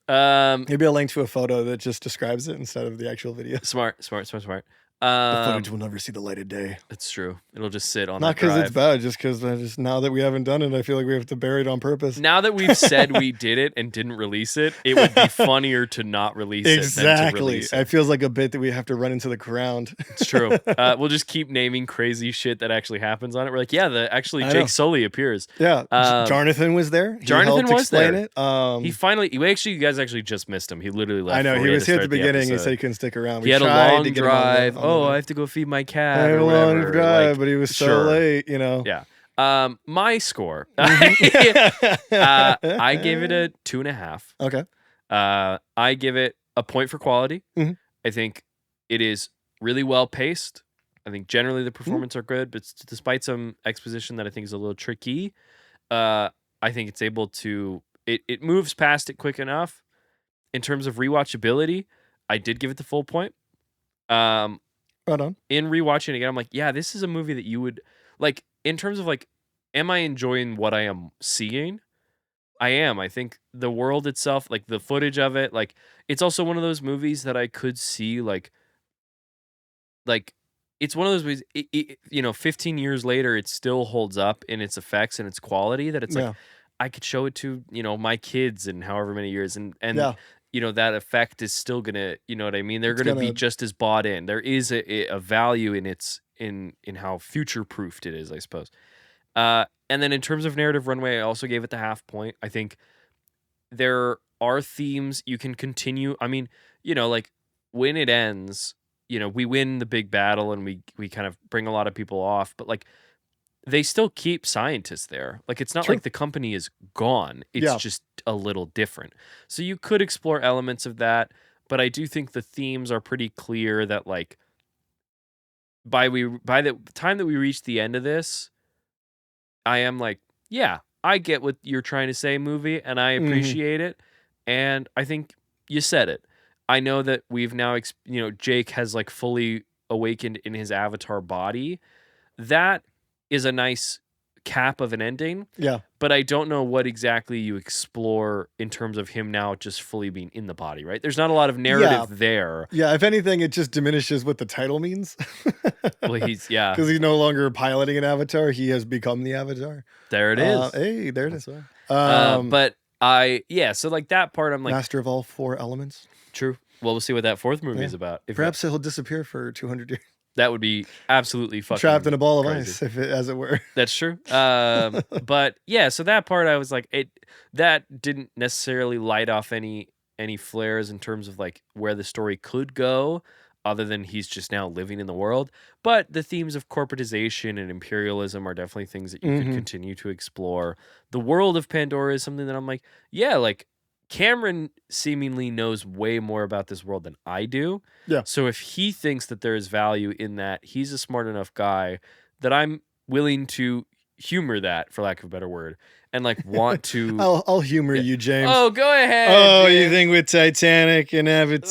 Maybe a link to a photo that just describes it instead of the actual video. Smart. The footage will never see the light of day. It's true. It'll just sit on. Not because it's bad, just because now that we haven't done it, I feel like we have to bury it on purpose. Now that we've said we did it and didn't release it, it would be funnier to not release it than to release it. It feels like a bit that we have to run into the ground. It's true. We'll just keep naming crazy shit that actually happens on it. We're like, yeah, Jake Sully appears. Yeah, Jonathan was there. Jonathan was there. It. He finally, you guys actually just missed him. He literally left. I know, he was here at the beginning. He said he couldn't stick around. He had a long drive. I have to go feed my cat. I had a long drive, but he was so late, Yeah. My score. I gave it a 2.5. Okay. I give it a point for quality. Mhm. I think it is really well paced. I think generally the performances are good, but despite some exposition that I think is a little tricky, I think it's able to it moves past it quick enough. In terms of rewatchability, I did give it the full point. Right on. In rewatching it again, I'm like, yeah, this is a movie that you would like. In terms of like, am I enjoying what I am seeing? I am. I think the world itself, like the footage of it, like it's also one of those movies that I could see like it's one of those movies. 15 years later, it still holds up in its effects and its quality. That it's like I could show it to my kids in however many years, and that effect is still gonna, you know what I mean? They're gonna be just as bought in. There is a value in in how future proofed it is, I suppose. And then in terms of narrative runway, I also gave it the half point. I think there are themes you can continue. I mean, like when it ends, we win the big battle and we kind of bring a lot of people off, but like they still keep scientists there. Like it's not like the company is gone. It's just a little different. So you could explore elements of that, but I do think the themes are pretty clear that like by the time that we reach the end of this, I am like, yeah, I get what you're trying to say, movie, and I appreciate it. And I think you said it. I know that we've now, Jake has like fully awakened in his avatar body. That is a nice cap of an ending. Yeah. But I don't know what exactly you explore in terms of him now just fully being in the body, right? There's not a lot of narrative there. Yeah, if anything, it just diminishes what the title means. Well, because he's no longer piloting an avatar. He has become the avatar. There it is. Hey, there it is. But So like that part, I'm like, Master of all 4 elements. true. Well, we'll see what that 4th movie Yeah. is about. If Perhaps he'll disappear for 200 years. that would be absolutely fucking Trapped in a ball of crazy. ice, as it were. That's true. But yeah, so that part I was like, that didn't necessarily light off any flares in terms of like where the story could go, other than he's just now living in the world. But the themes of corporatization and imperialism are definitely things that you could continue to explore. The world of Pandora is something that I'm like, yeah, like Cameron seemingly knows way more about this world than I do. Yeah. So if he thinks that there is value in that, he's a smart enough guy that I'm willing to humor that, for lack of a better word, and like want to. I'll humor you, James. Oh, go ahead. Oh, James. you think with Titanic and Avatar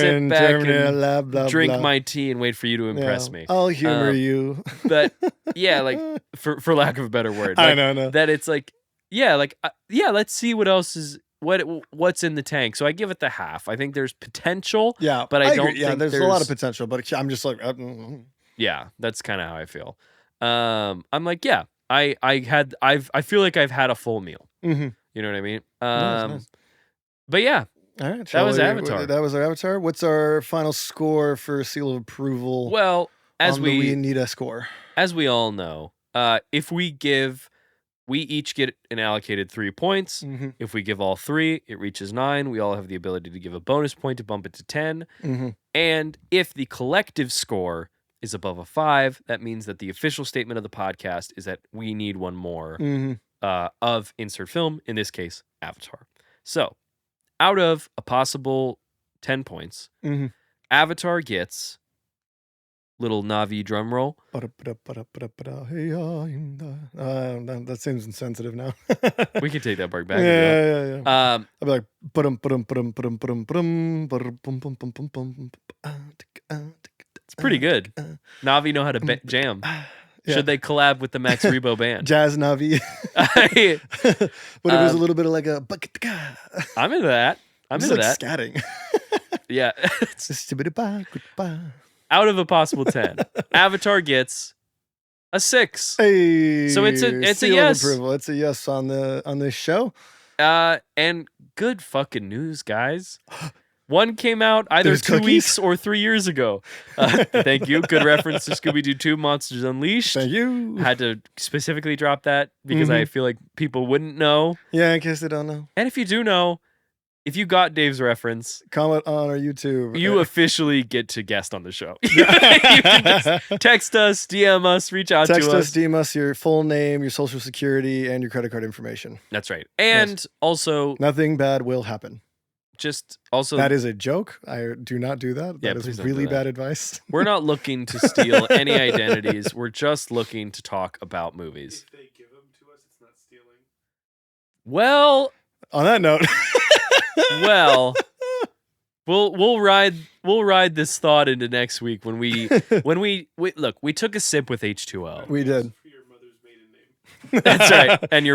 Sit and back Terminator, and blah, blah, drink blah. my tea and wait for you to impress me. I'll humor you. But yeah, like for lack of a better word, I like, know. that it's like let's see what else is what's in the tank. So I give it the half. I think there's potential. Yeah, but I don't agree. Yeah, think there's a lot of potential, but I'm just like, yeah, that's kind of how I feel. I'm like, yeah, I feel like I've had a full meal. Mhm. You know what I mean? Nice. But yeah, All right, that was Avatar. That was our Avatar. What's our final score for seal of approval? Well, as on the we need a score. As we all know, if we each get an allocated 3 points. Mhm. If we give all 3, it reaches 9. We all have the ability to give a bonus point to bump it to 10. Mhm. And if the collective score is above a 5, that means that the official statement of the podcast is that we need one more Mhm. of insert film, in this case, Avatar. So, out of a possible 10 points, Mhm. Avatar gets little Navi drum roll. That seems insensitive now. We can take that part back. Yeah. I'll be like, it's pretty good. Navi know how to jam. Yeah. Should they collab with the Max Rebo band? Jazz Navi. But it was a little bit of like a. I'm into that. I'm into that. Scatting. Yeah. Goodbye. Out of a possible 10, Avatar gets a 6. Hey, so it's a seal yes. Of approval. It's a yes on this show. And good fucking news, guys. One came out either There's 2 cookies? weeks or 3 years ago. Thank you. Good reference to Scooby-Doo 2 Monsters Unleashed. Thank you. Had to specifically drop that because I feel like people wouldn't know. Yeah, in case they don't know. And if you do know, if you got Dave's reference, comment on our YouTube. You officially get to guest on the show. You can just text us, DM us, reach out to us. Text us, DM us your full name, your social security, and your credit card information. That's right. And also, nothing bad will happen. That is a joke. I do not do that. Yeah, that is really bad advice. We're not looking to steal any identities. We're just looking to talk about movies. If they give them to us, it's not stealing. Well, on that note, we'll ride this thought into next week when we look. We took a sip with H2O. We did. For your mother's maiden name. That's right. And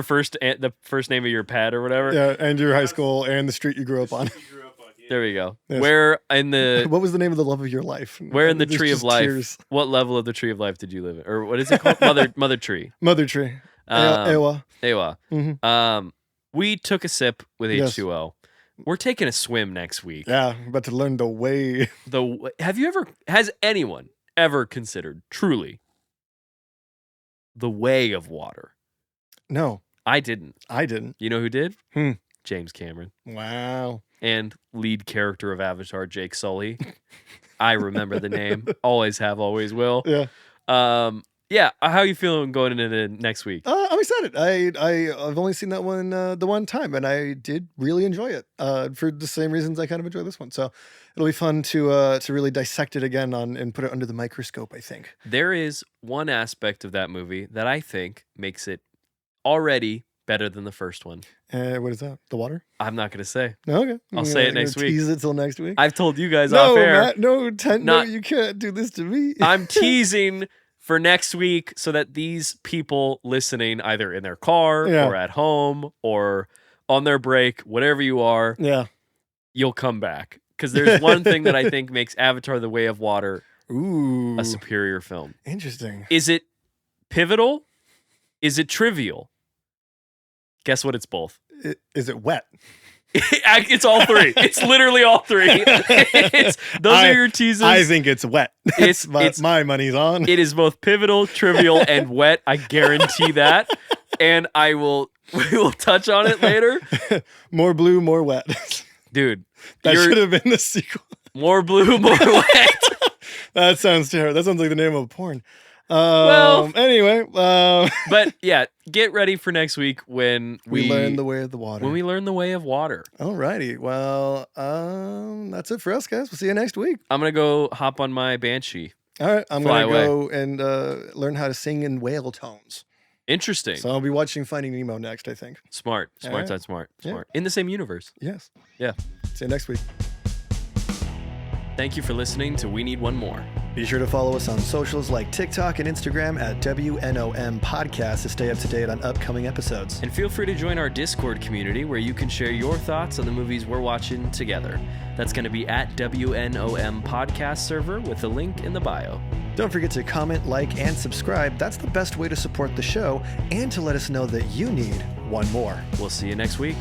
the first name of your pet or whatever. Yeah, and your high school and the street you grew up on. Yeah. There we go. Yes. Where in the what was the name of the love of your life? Where in the There's tree of just life? tears. What level of the tree of life did you live in, or what is it called? Mother tree. Mother tree. Ewa. Mm-hmm. We took a sip with Yes. H2O. We're taking a swim next week. Yeah, I'm about to learn the way. Has anyone ever considered truly the way of water? No, I didn't. You know who did? James Cameron. Wow. And lead character of Avatar, Jake Sully. I remember the name. Always have, always will. Yeah. Yeah. How are you feeling going into next week? I'm excited. I've only seen that one the one time, and I did really enjoy it for the same reasons I kind of enjoy this one. So it'll be fun to really dissect it again and put it under the microscope, I think. There is one aspect of that movie that I think makes it already better than the first one. What is that? The water? I'm not going to say. No, okay. I'll say it next week. Tease it till next week. I've told you guys off air. Matt, no, you can't do this to me. I'm teasing for next week so that these people listening, either in their car or at home or on their break, whatever you are, you'll come back. Because there's one thing that I think makes Avatar: The Way of Water a superior film. Interesting. Is it pivotal? Is it trivial? Guess what? It's both. Is it wet? It's all three. It's literally all three. Those are your teasers. I think it's wet. It's my money's on. It is both pivotal, trivial, and wet. I guarantee that. And we will touch on it later. More blue, more wet. Dude, that should have been the sequel. More blue, more wet. That sounds terrible. That sounds like the name of a porn. Anyway, but yeah, get ready for next week when we learn the way of the water. When we learn the way of water. Alrighty. Well, that's it for us, guys. We'll see you next week. I'm gonna go hop on my Banshee. All right, I'm gonna go and learn how to sing in whale tones. Interesting. So I'll be watching Finding Nemo next, I think. Smart. In the same universe. Yes. Yeah. See you next week. Thank you for listening to We Need One More. Be sure to follow us on socials like TikTok and Instagram at WNOM Podcast to stay up to date on upcoming episodes. And feel free to join our Discord community where you can share your thoughts on the movies we're watching together. That's going to be at WNOM Podcast server with a link in the bio. Don't forget to comment, like, and subscribe. That's the best way to support the show and to let us know that you need one more. We'll see you next week.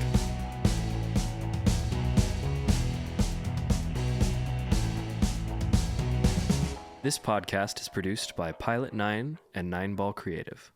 This podcast is produced by Pilot 9 and 9 Ball Creative.